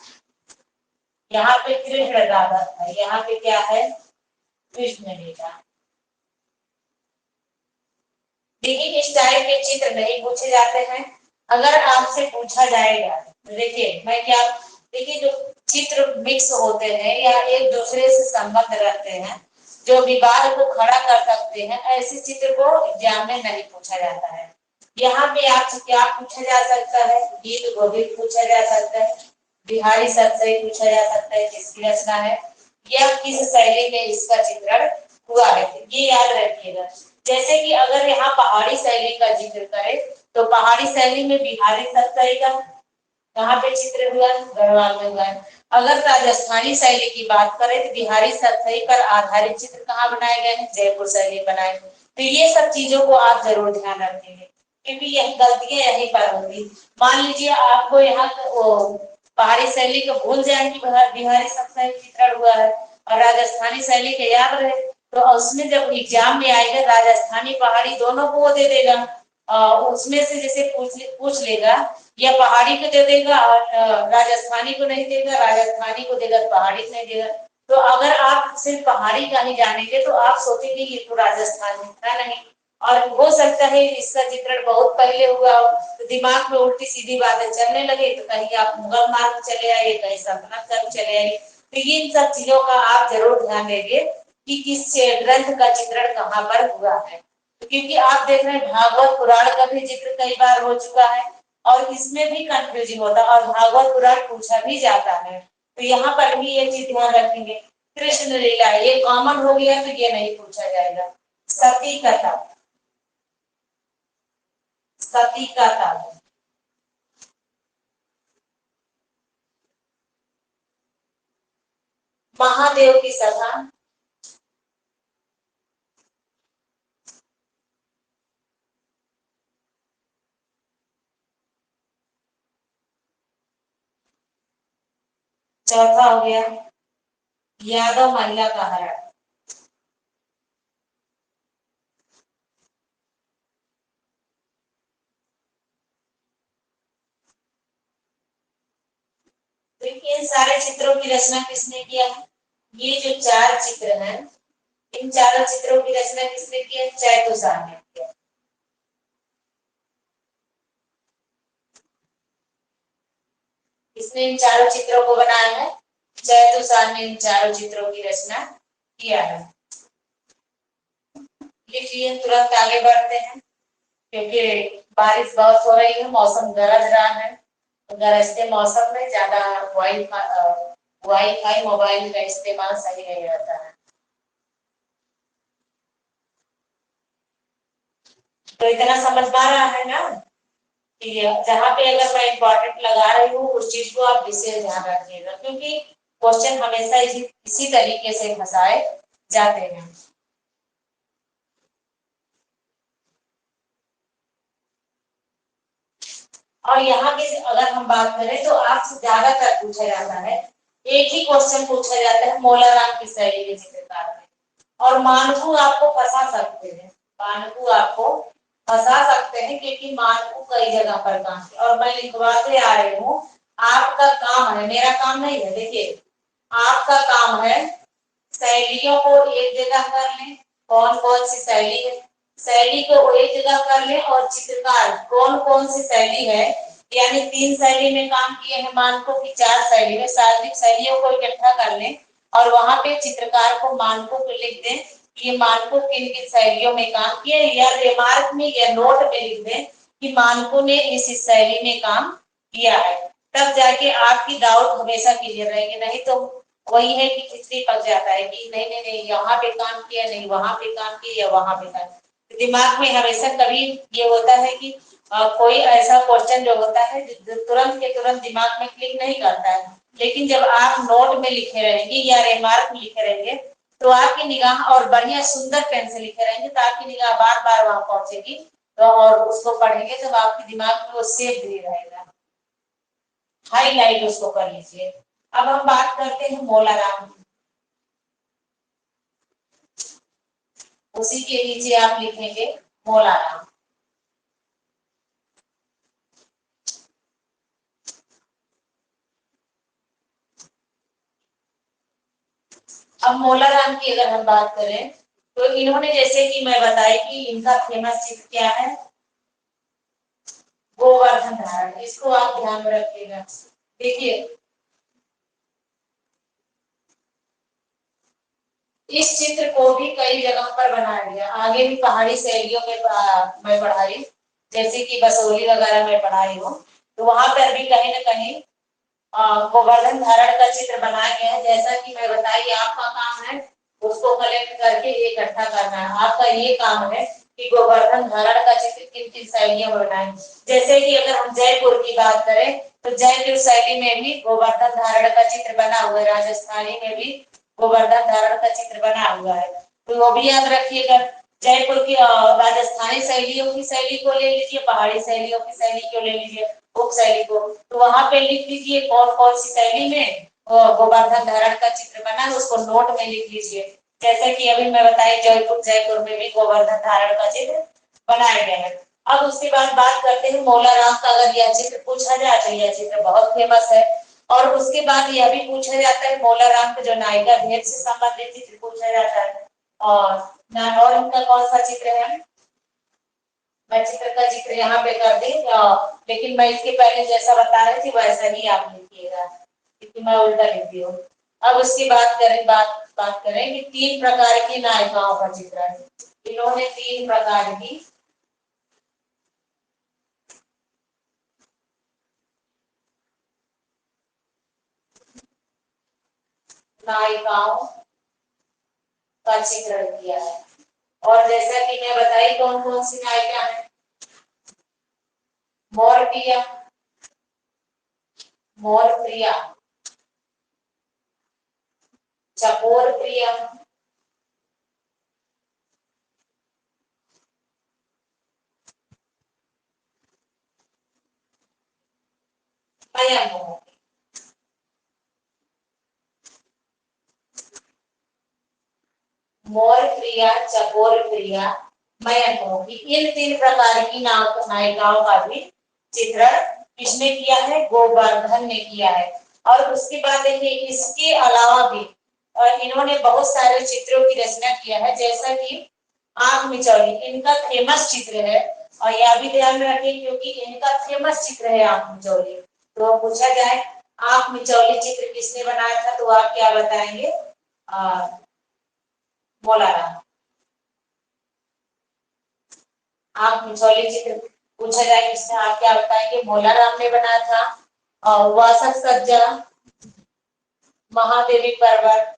Speaker 1: यहाँ पे कृष्ण राधा था, यहाँ पे क्या है? कृष्ण लीला। देखिए इस टाइप के चित्र नहीं पूछे जाते हैं। अगर आपसे पूछा जाएगा, देखिए मैं क्या, देखिए जो चित्र मिक्स होते हैं या एक दूसरे से संबंध रखते हैं, जो विवाद को खड़ा कर सकते हैं, ऐसे चित्र को एग्जाम में नहीं पूछा जाता है। यहाँ पे आपसे क्या पूछा जा सकता है? गीत गोविंद पूछा जा सकता है, बिहारी सत्सई पूछा जा सकता है, किसकी रचना है, या किस शैली में इसका चित्रण हुआ है, ये याद रखिएगा। जैसे कि अगर यहाँ पहाड़ी शैली का जिक्र करें तो पहाड़ी शैली में बिहारी सत्सई का कहाँ पे चित्र हुआ? गढ़वाल में हुआ है। अगर राजस्थानी शैली की बात करें तो बिहारी सत्सई पर आधारित चित्र कहाँ बनाए गए हैं? जयपुर शैली बनाए। तो ये सब चीजों को आप जरूर ध्यान रखेंगे, क्योंकि यही गलतियां यहीं पर होंगी। मान लीजिए आपको यहाँ पहाड़ी शैली को भूल जाए कि बिहारी सत्सई चित्रण हुआ है और राजस्थानी शैली के याद रहे, तो उसमें जब एग्जाम में आएगा राजस्थानी पहाड़ी दोनों को वो दे देगा, उसमें से जैसे पूछ लेगा, या पहाड़ी को दे देगा और राजस्थानी को नहीं देगा, राजस्थानी को देगा तो पहाड़ी नहीं देगा। तो अगर आप सिर्फ पहाड़ी का ही जानेंगे तो आप सोचेंगे ये तो राजस्थान में था नहीं, और हो सकता है इसका चित्रण बहुत पहले हुआ हो, तो दिमाग में उल्टी सीधी बातें चलने लगे, तो कहीं आप मुगल मार्ग चले आए, कहीं सल्तनत काल चले आए। तो इन सब चीजों का आप जरूर ध्यान देंगे कि किस ग्रंथ का चित्रण कहाँ पर हुआ है। क्योंकि आप देख रहे हैं भागवत पुराण का भी जिक्र कई बार हो चुका है और इसमें भी कंफ्यूजिंग होता है और भागवत पुराण पूछा भी जाता है, तो यहाँ पर भी ये चीज ध्यान रखेंगे। कृष्ण लीला ये कॉमन हो गया तो ये नहीं पूछा जाएगा। सती कथा, सती कथा, महादेव की सभा, चौथा हो गया यादव महिला का हरण। देखिए इन सारे चित्रों की रचना किसने किया है? ये जो चार चित्र हैं, इन चारों चित्रों की रचना किसने की है? चैतुषार ने किया। इसने इन चारों चित्रों को बनाया है, चैतुषार ने इन चारों चित्रों की रचना किया है। लिखिए, तुरंत आगे बढ़ते हैं क्योंकि बारिश बहुत हो रही है, मौसम गरज रहा है, तो गरजते मौसम में ज्यादा वाईफाई मोबाइल का इस्तेमाल सही नहीं रहता है। तो इतना समझ पा रहा है ना? जहाँ पे अगर मैं इम्पोर्टेंट लगा रही हूँ उस चीज को आप विशेष ध्यान रखिएगा, क्योंकि क्वेश्चन हमेशा इसी तरीके से फंसाए जाते हैं। और यहाँ पे अगर हम बात करें तो आपसे ज्यादातर पूछा जाता है, एक ही क्वेश्चन पूछा जाता है मोलाराम की शैली के चित्रकार में, और मानकू आपको फंसा सकते हैं, मानकू आपको फंसा सकते हैं, क्योंकि मानकू कई जगह पर काम किया। और मैं लिखवाते आ रही हूँ, आपका काम है, मेरा काम नहीं है, देखिए आपका काम है शैलियों को एक जगह कर लें, कौन कौन सी शैली है, शैली को एक जगह कर लें, और चित्रकार कौन कौन सी शैली है, यानी 3 शैली में काम किए हैं मानकों की, 4 शैली में, सार्वजनिक शैलियों को इकट्ठा कर लें और वहां पे चित्रकार को मानकों को लिख दें, ये मानकों किन किन शैलियों में काम किए, या रिमार्क में या नोट में लिख दें कि मानकों ने इस शैली में काम किया है, तब जाके आपकी डाउट हमेशा क्लियर रहेगी। नहीं तो वही है कि खिचड़ी पक जाता है कि नहीं नहीं नहीं यहाँ पे काम किया, नहीं वहां पे काम किया, या वहां पे काम। दिमाग में हमेशा कभी ये होता है कि कोई ऐसा क्वेश्चन जो होता है जो तुरंत के तुरंत दिमाग में क्लिक नहीं करता है, लेकिन जब आप नोट में लिखे रहेंगे या रिमार्क में लिखे रहेंगे तो आपकी निगाह, और बढ़िया सुंदर पेन से लिखे रहेंगे तो आपकी निगाह बार बार वहां पहुंचेगी, तो और उसको पढ़ेंगे तो आपके दिमाग में वो सेव भी रहेगा। हाईलाइट उसको कर लीजिए। अब हम बात करते हैं मोलाराम की। उसी के नीचे आप लिखेंगे मोलाराम। अब मोलाराम की अगर हम बात करें तो इन्होंने, जैसे कि मैं बताई कि इनका फेमस चित्र क्या है, गोवर्धन धारण, इसको आप ध्यान में रखिएगा। देखिए इस चित्र को भी कई जगह पर बनाया गया, आगे भी पहाड़ी शैलियों में मैं पढ़ाई, जैसे कि बसोली वगैरह में पढ़ाई हूँ, तो वहां पर भी कहीं ना कहीं गोवर्धन धारण का चित्र बनाया गया है। जैसा कि मैं बताई, आपका काम है उसको कलेक्ट करके इकट्ठा करना है, आपका ये काम है कि गोवर्धन धारण का चित्र किन किन शैलियों में बनाए। जैसे कि अगर हम जयपुर की बात करें तो जयपुर शैली में भी गोवर्धन धारण का चित्र बना हुआ है, राजस्थानी में भी गोवर्धन धारण का चित्र बना हुआ है, तो वो भी याद रखिएगा। जयपुर की राजस्थानी शैलियों की शैली को ले लीजिए, पहाड़ी शैलियों की शैली को ले लीजिए, उप शैली को, तो वहां पे लिख लीजिए कौन कौन सी शैली में गोवर्धन धारण का चित्र बना है, उसको नोट में लिख लीजिए। जैसे कि अभी मैं बताई जयपुर में भी गोवर्धन धारण का चित्र बनाया गया है। अब उसके बाद बात करते हैं मोलाराम का। अगर यह चित्र पूछा जाए तो यह चित्र बहुत फेमस है, और उसके बाद यह भी पूछा जाता है मोलाराम के जो नायिका भेद से संबंधित चित्र पूछा जाता है, और इनका कौन सा चित्र है, मैं चित्र का जिक्र यहाँ पे कर दी, लेकिन मैं इसके पहले जैसा बता रही थी वैसा ही आप लिखिएगा, क्योंकि मैं उल्टा लिखती हूँ। अब उसकी बात करें कि 3 प्रकार की नायिकाओं का चित्र है। इन्होंने 3 प्रकार की नायिकाओं का चित्रण किया है, और जैसा कि मैं बताई कौन कौन सी नायिका है, मोरप्रिया, मोरप्रिया, चकोर प्रिया, मोर प्रिया, चकोर प्रिया, मयनमोही, इन 3 प्रकार की नायिकाओं का भी चित्रण किसने किया है, गोवर्धन ने किया है। और उसके बाद देखिए इसके अलावा भी इन्होंने बहुत सारे चित्रों की रचना किया है, जैसा कि आंख मिचौली इनका फेमस चित्र है, और यह भी ध्यान में रखिए क्योंकि इनका फेमस चित्र है आंख मिचौली। तो पूछा जाए आंख मिचौली चित्र किसने बनाया था, तो आप क्या बताएंगे, मोलाराम। आंख मिचौली चित्र पूछा जाए किसने, आप क्या बताएंगे, मोलाराम ने बनाया था। और वासक सज्जा, महादेवी पर्वत,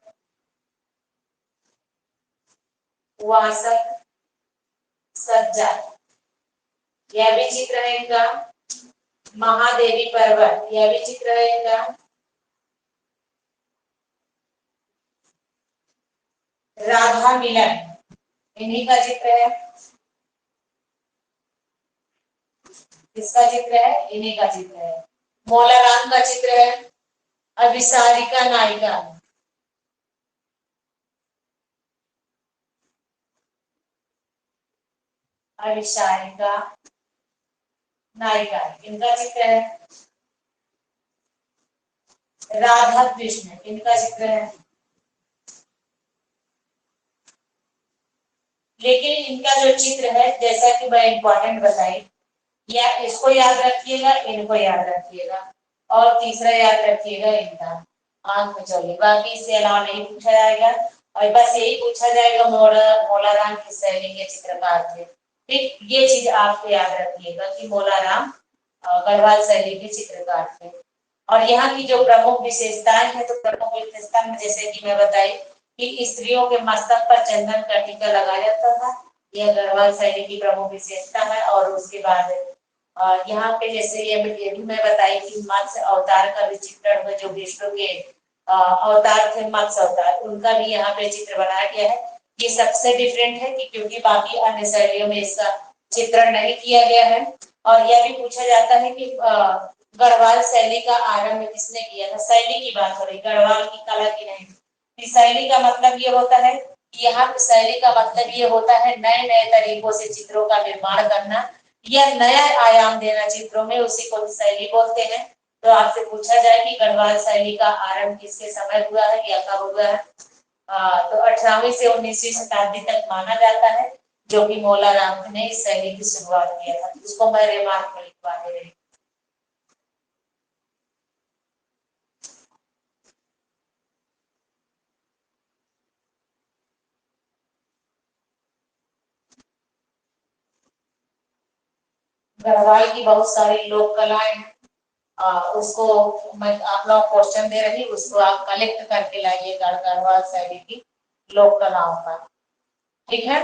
Speaker 1: वासक सज्जा, यह भी चित्र है इनका। महादेवी पर्वत, यह भी चित्र है इनका। राधा मिलन, इन्हीं का चित्र है। किसका चित्र है? इन्हीं का चित्र है। मौलाराम का चित्र है। अभिसारिका नायिका, अभिसारिका नायिका, इनका चित्र है। राधा कृष्ण, इनका चित्र है। लेकिन इनका जो चित्र है, जैसा कि मैं इंपॉर्टेंट बताई, या इसको याद रखिएगा, इनको याद रखिएगा, और तीसरा याद रखिएगा इनका आंख में चलिए, बाकी इससे अलावा नहीं पूछा जाएगा। और बस यही पूछा जाएगा मौलाराम किस शैली के चित्रकार थे। ठीक, ये चीज आपको याद रखिएगा कि मौलाराम गढ़वाल शैली के चित्रकार थे। और यहाँ की जो प्रमुख विशेषताएं हैं, तो प्रमुख विशेषता में जैसे कि मैं बताई कि स्त्रियों के मस्तक पर चंदन का टीका लगाया जाता था, यह गढ़वाल शैली की प्रमुख विशेषता है। और उसके बाद यहाँ पे जैसे ये भी मैं बताई कि मत्स्य अवतार का भी चित्रण हुआ, जो विष्णु के अवतार थे मत्स्य अवतार, उनका भी यहाँ पे चित्र बनाया गया है। ये सबसे डिफरेंट है कि क्योंकि बाकी अन्य शैलियों में इसका चित्रण नहीं किया गया है। और यह भी पूछा जाता है कि गढ़वाल शैली का आरंभ किसने किया था। शैली की बात हो रही, गढ़वाल की कला की नहीं। शैली का मतलब ये होता है कि यहाँ शैली का मतलब ये होता है नए नए तरीकों से चित्रों का निर्माण करना या नया आयाम देना चित्रों में, उसी को शैली बोलते हैं। तो आपसे पूछा जाए कि गढ़वाल शैली का आरंभ किसके समय हुआ है या कब हुआ है, तो 18वीं से 19वीं शताब्दी तक माना जाता है, जो कि मौलाराम ने इस शैली की शुरुआत किया था। उसको मैं रिमार्क में लिखवा दे रही हूँ। गढ़वाल की बहुत सारी लोक कलाएं हैं, उसको मैं आप लोग क्वेश्चन दे रही, उसको आप कलेक्ट करके लाइए गढ़वाल शैली की लोक कलाओं का। ठीक है,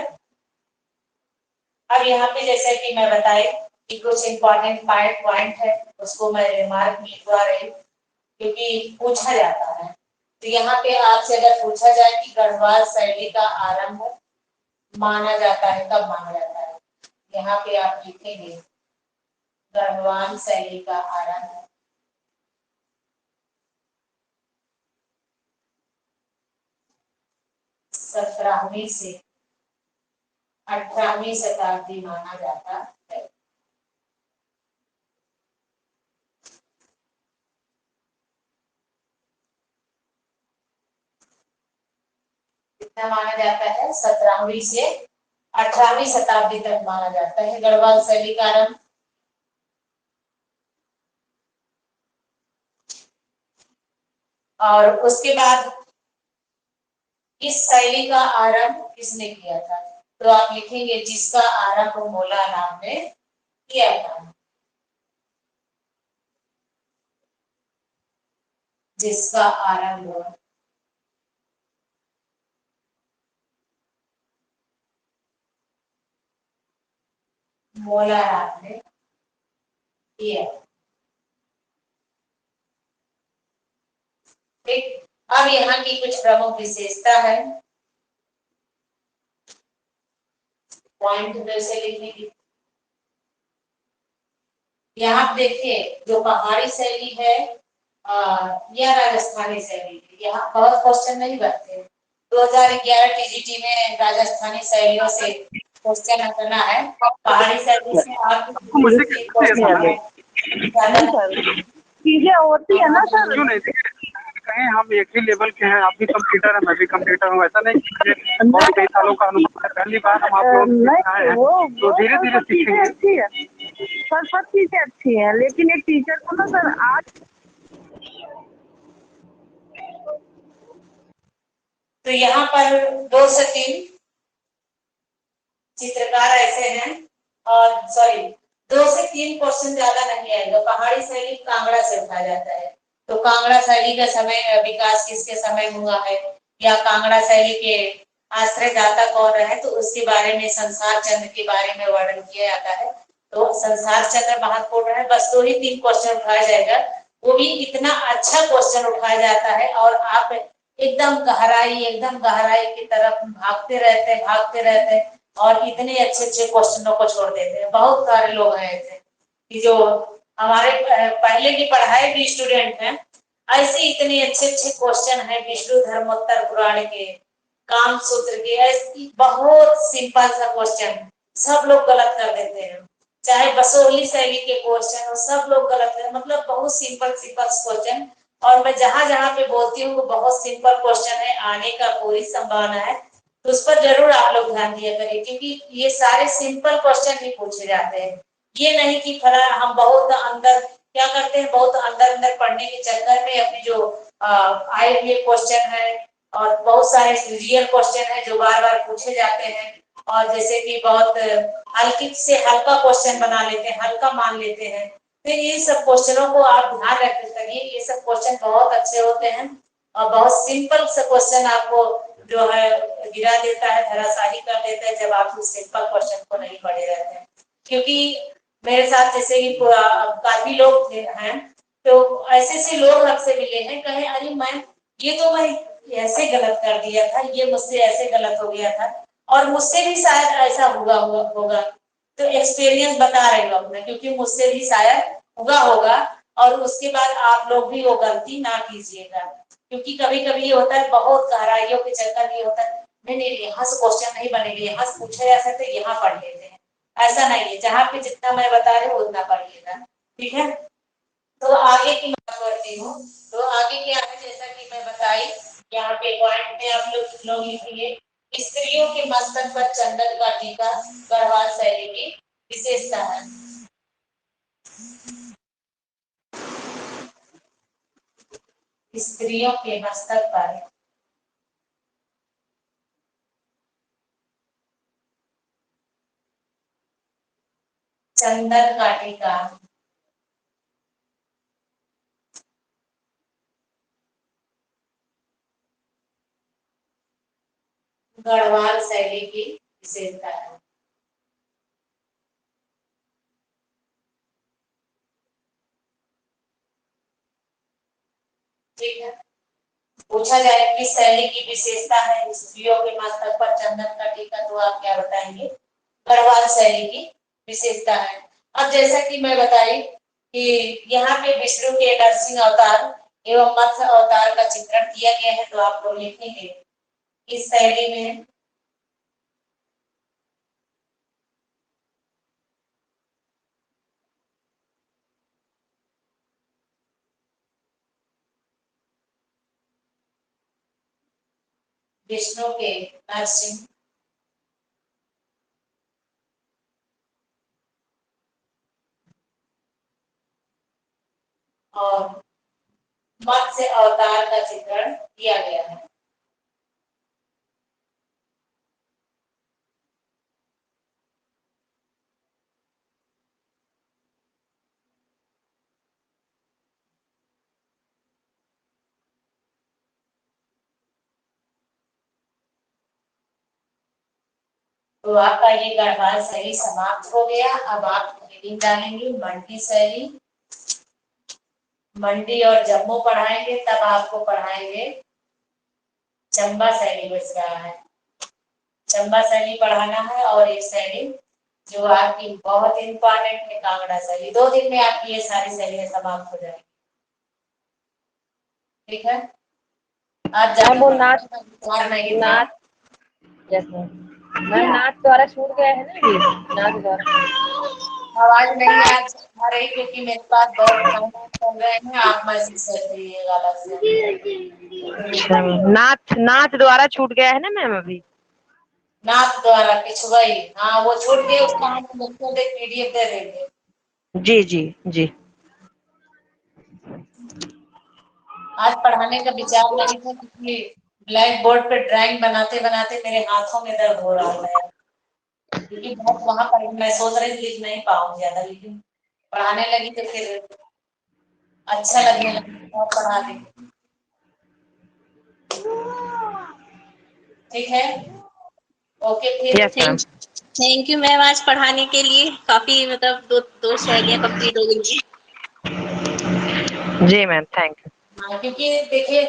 Speaker 1: अब यहाँ पे जैसे कि मैं बताई कि कुछ इंपॉर्टेंट पॉइंट है, उसको मैं रिमार्क में लिखवा रही हूँ क्योंकि पूछा जाता है। तो यहाँ पे आपसे अगर पूछा जाए कि गढ़वाल शैली का आरंभ माना जाता है, कब माना जाता है, यहाँ पे आप लिखेंगे गढ़वाल शैली का आरंभ 17वीं से 18वीं शताब्दी माना जाता है। कितना माना जाता है? 17वीं से 18वीं शताब्दी तक माना जाता है गढ़वाल शैली का आरंभ। और उसके बाद इस शैली का आरंभ किसने किया था, तो आप लिखेंगे जिसका आरंभ मौलाराम ने किया था। जिसका आरंभ मौलाराम ने किया। ठीक, अब यहाँ की कुछ प्रमुख विशेषता है, पॉइंट जैसे लिखने की। यहाँ देखिए जो पहाड़ी शैली है या राजस्थानी शैली, यहाँ बहुत क्वेश्चन नहीं बनते। 2011 टीजीटी में राजस्थानी शैलियों से क्वेश्चन करना है, पहाड़ी शैली से आप
Speaker 3: चीजें होती है ना सर।
Speaker 4: क्यों नहीं कहें हम एक ही लेवल के हैं, आप भी कंप्यूटर है, मैं भी कंप्यूटर हूँ, ऐसा नहीं कि बहुत कई सालों का अनुभव है, पहली बार हम आप लोग आए हैं तो धीरे धीरे सीखेंगे।
Speaker 3: अच्छी है सर, सब चीजें अच्छी है, लेकिन एक टीचर को ना सर आज
Speaker 1: तो यहाँ पर 2 से 3 चित्रकार ऐसे हैं, और सॉरी 2 से 3 क्वेश्चन ज्यादा नहीं आएगा। पहाड़ी शैली कांगड़ा से उठाया जाता है, तो कांगड़ा शैली का समय विकास किसके समय हुआ है, या कांगड़ा शैली के आश्रयदाता कौन रहे, तो उसके बारे में संसार चंद्र के बारे में वर्णन किया जाता है। तो संसार चंद्र महाकोट है, बस 2 ही 3 क्वेश्चन उठाया जाएगा, वो भी इतना अच्छा क्वेश्चन उठाया जाता है और आप एकदम गहराई की तरफ भागते रहते और इतने अच्छे क्वेश्चनों को छोड़ देते हैं। बहुत सारे लोग हैं ऐसे कि जो हमारे पहले की पढ़ाए भी स्टूडेंट हैं, ऐसे इतने अच्छे क्वेश्चन हैं विष्णु धर्मोत्तर पुराण के, काम सूत्र के, ऐसी बहुत सिंपल सा क्वेश्चन सब लोग गलत कर देते हैं। चाहे बसोहली शैली के क्वेश्चन हो, सब लोग गलत है, मतलब बहुत सिंपल क्वेश्चन। और मैं जहां पे बोलती हूँ बहुत सिंपल क्वेश्चन है, आने का पूरी संभावना है, तो उस पर जरूर आप लोग ध्यान दिया करिए, क्योंकि ये सारे सिंपल क्वेश्चन ही पूछे जाते हैं। ये नहीं कि फला हम बहुत अंदर क्या करते हैं, बहुत अंदर पढ़ने के चक्कर में अपने जो आए हुए क्वेश्चन है और बहुत सारे रियल क्वेश्चन है जो बार बार पूछे जाते हैं, और जैसे कि बहुत हल्की से हल्का क्वेश्चन बना लेते हैं, हल्का मान लेते हैं। तो ये सब क्वेश्चनों को आप ध्यान रखते करिए, ये सब क्वेश्चन बहुत अच्छे होते हैं और बहुत सिंपल से क्वेश्चन आपको जो है गिरा देता है, धराशायी कर देता है जब आप उस सिंपल क्वेश्चन को नहीं पढ़े रहते हैं। क्योंकि मेरे साथ जैसे कि काफी लोग हैं, तो ऐसे लोग हमसे मिले हैं, कहे अरे मैम ये तो मैं ऐसे गलत कर दिया था, ये मुझसे ऐसे गलत हो गया था, और मुझसे भी शायद ऐसा होगा। तो एक्सपीरियंस बता रहे हो अपना, क्योंकि मुझसे भी शायद हुआ होगा, और उसके बाद आप लोग भी वो गलती ना कीजिएगा। क्योंकि कभी कभी ये होता है, बहुत गहराइयों के चक्कर में होता है, नहीं यहाँ से क्वेश्चन नहीं बनेगा, यहाँ से पूछा जा सकता है, यहाँ पढ़ लेते हैं। ऐसा नहीं है, जहाँ पे जितना मैं बता रही हूँ उतना पढ़िएगा, ठीक है। तो आगे की बात करती हूँ। तो आगे क्या है, जैसा कि मैं बताई, यहाँ पे पॉइंट में आप लोग लिखिए, स्त्रियों के मस्तक पर चंदन का टीका गढ़वाल शैली की विशेषता है। स्त्रियों के मस्तक पर चंदन का टीका गढ़वाल शैली की विशेषता है। ठीक है, पूछा जाए किस शैली की विशेषता है स्त्रियों के मस्तक पर चंदन का टीका, तो आप क्या बताएंगे, गढ़वाल शैली की विशेषता है। अब जैसा कि मैं बताई कि यहाँ पे विष्णु के नरसिंह अवतार एवं मत्स्य अवतार का चित्रण किया गया है, तो आप लोग लिखेंगे इस शैली में विष्णु के नरसिंह और मत्स्य अवतार का चित्रण किया गया है। तो आपका ये गढ़वाल शैली समाप्त हो गया। अब आप हेडिंग डालेंगे मंडी शैली। मंडी और जम्मू पढ़ाएंगे, तब आपको पढ़ाएंगे चंबा शैली बच रहा है, चंबा शैली पढ़ाना है। और ये शैली जो आपकी बहुत इंपॉर्टेंट है, कांगड़ा शैली। 2 दिन में आपकी ये सारी शैलियां समाप्त हो जाएगी, ठीक है। आज
Speaker 5: वो नाच नाच द्वारा छूट गया है ना, ये नाच द्वारा
Speaker 1: आवाज नहीं आ रही, क्योंकि मेरे पास बहुत काम चल रहे हैं, आप मैसेज कर दीजिएगा अलग से।
Speaker 5: अच्छा, नाच द्वारा छूट गया है ना मैम अभी,
Speaker 1: नाथ द्वारा पिछुआई, हाँ वो छूट गई, उसका हम बच्चों को पीडीएफ दे देंगे।
Speaker 5: जी जी जी।
Speaker 1: आज पढ़ाने का विचार नहीं था, क्योंकि ब्लैक बोर्ड पे ड्राइंग बनाते बनाते मेरे हाथों में दर्द हो रहा है, क्योंकि बहुत वहां पर मैं सोच रही थी लिख नहीं पाऊंगी ज्यादा, लेकिन पढ़ाने लगी तो फिर अच्छा लगने लगा और पढ़ा दी। ठीक है, ओके फिर
Speaker 5: yes ma'am.
Speaker 2: Thank you ma'am आज पढ़ाने के लिए काफी मतलब दो शैलियाँ कंप्लीट हो गई।
Speaker 5: जी मैम थैंक यू।
Speaker 1: हाँ, क्योंकि देखिए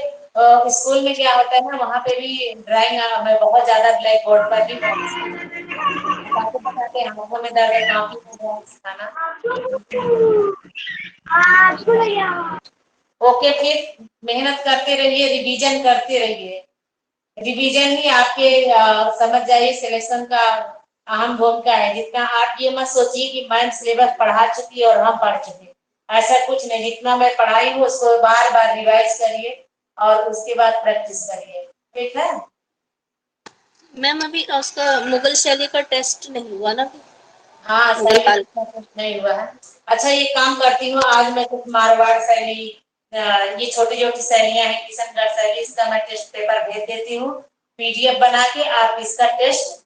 Speaker 1: स्कूल में क्या होता है ना, वहाँ पे भी ड्राइंग मैं बहुत ज्यादा ब्लैक बोर्ड पर भी बताते बताते आंखों में दर्द है, काफी सिखाना। ओके, फिर मेहनत करते रहिए, रिवीजन करते रहिए। रिवीजन ही आपके समझ जाइए सिलेक्शन का अहम भूमिका है। जितना आप ये मत सोचिए कि मैम सिलेबस पढ़ा चुकी है और हम पढ़ चुके, ऐसा कुछ नहीं। जितना मैं पढ़ाई हूँ उसको बार बार रिवाइज करिए और उसके बाद प्रैक्टिस करिए, ठीक है।
Speaker 2: मैम अभी उसका मुगल शैली का टेस्ट नहीं हुआ ना।
Speaker 1: हाँ,
Speaker 2: मुगल
Speaker 1: शैली
Speaker 2: काल
Speaker 1: का कुछ नहीं हुआ है। अच्छा, ये काम करती हूँ, आज मैं कुछ मारवाड़ शैली, ये छोटी छोटी शैलियां हैं, किशनगढ़ शैली, इसका मैं टेस्ट पेपर भेज देती हूँ, पीडीएफ बना के आप इसका टेस्ट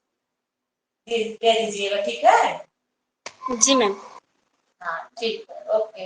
Speaker 1: दे दीजिएगा, ठीक है।
Speaker 2: जी मैम।
Speaker 1: हाँ ठीक है, ओके।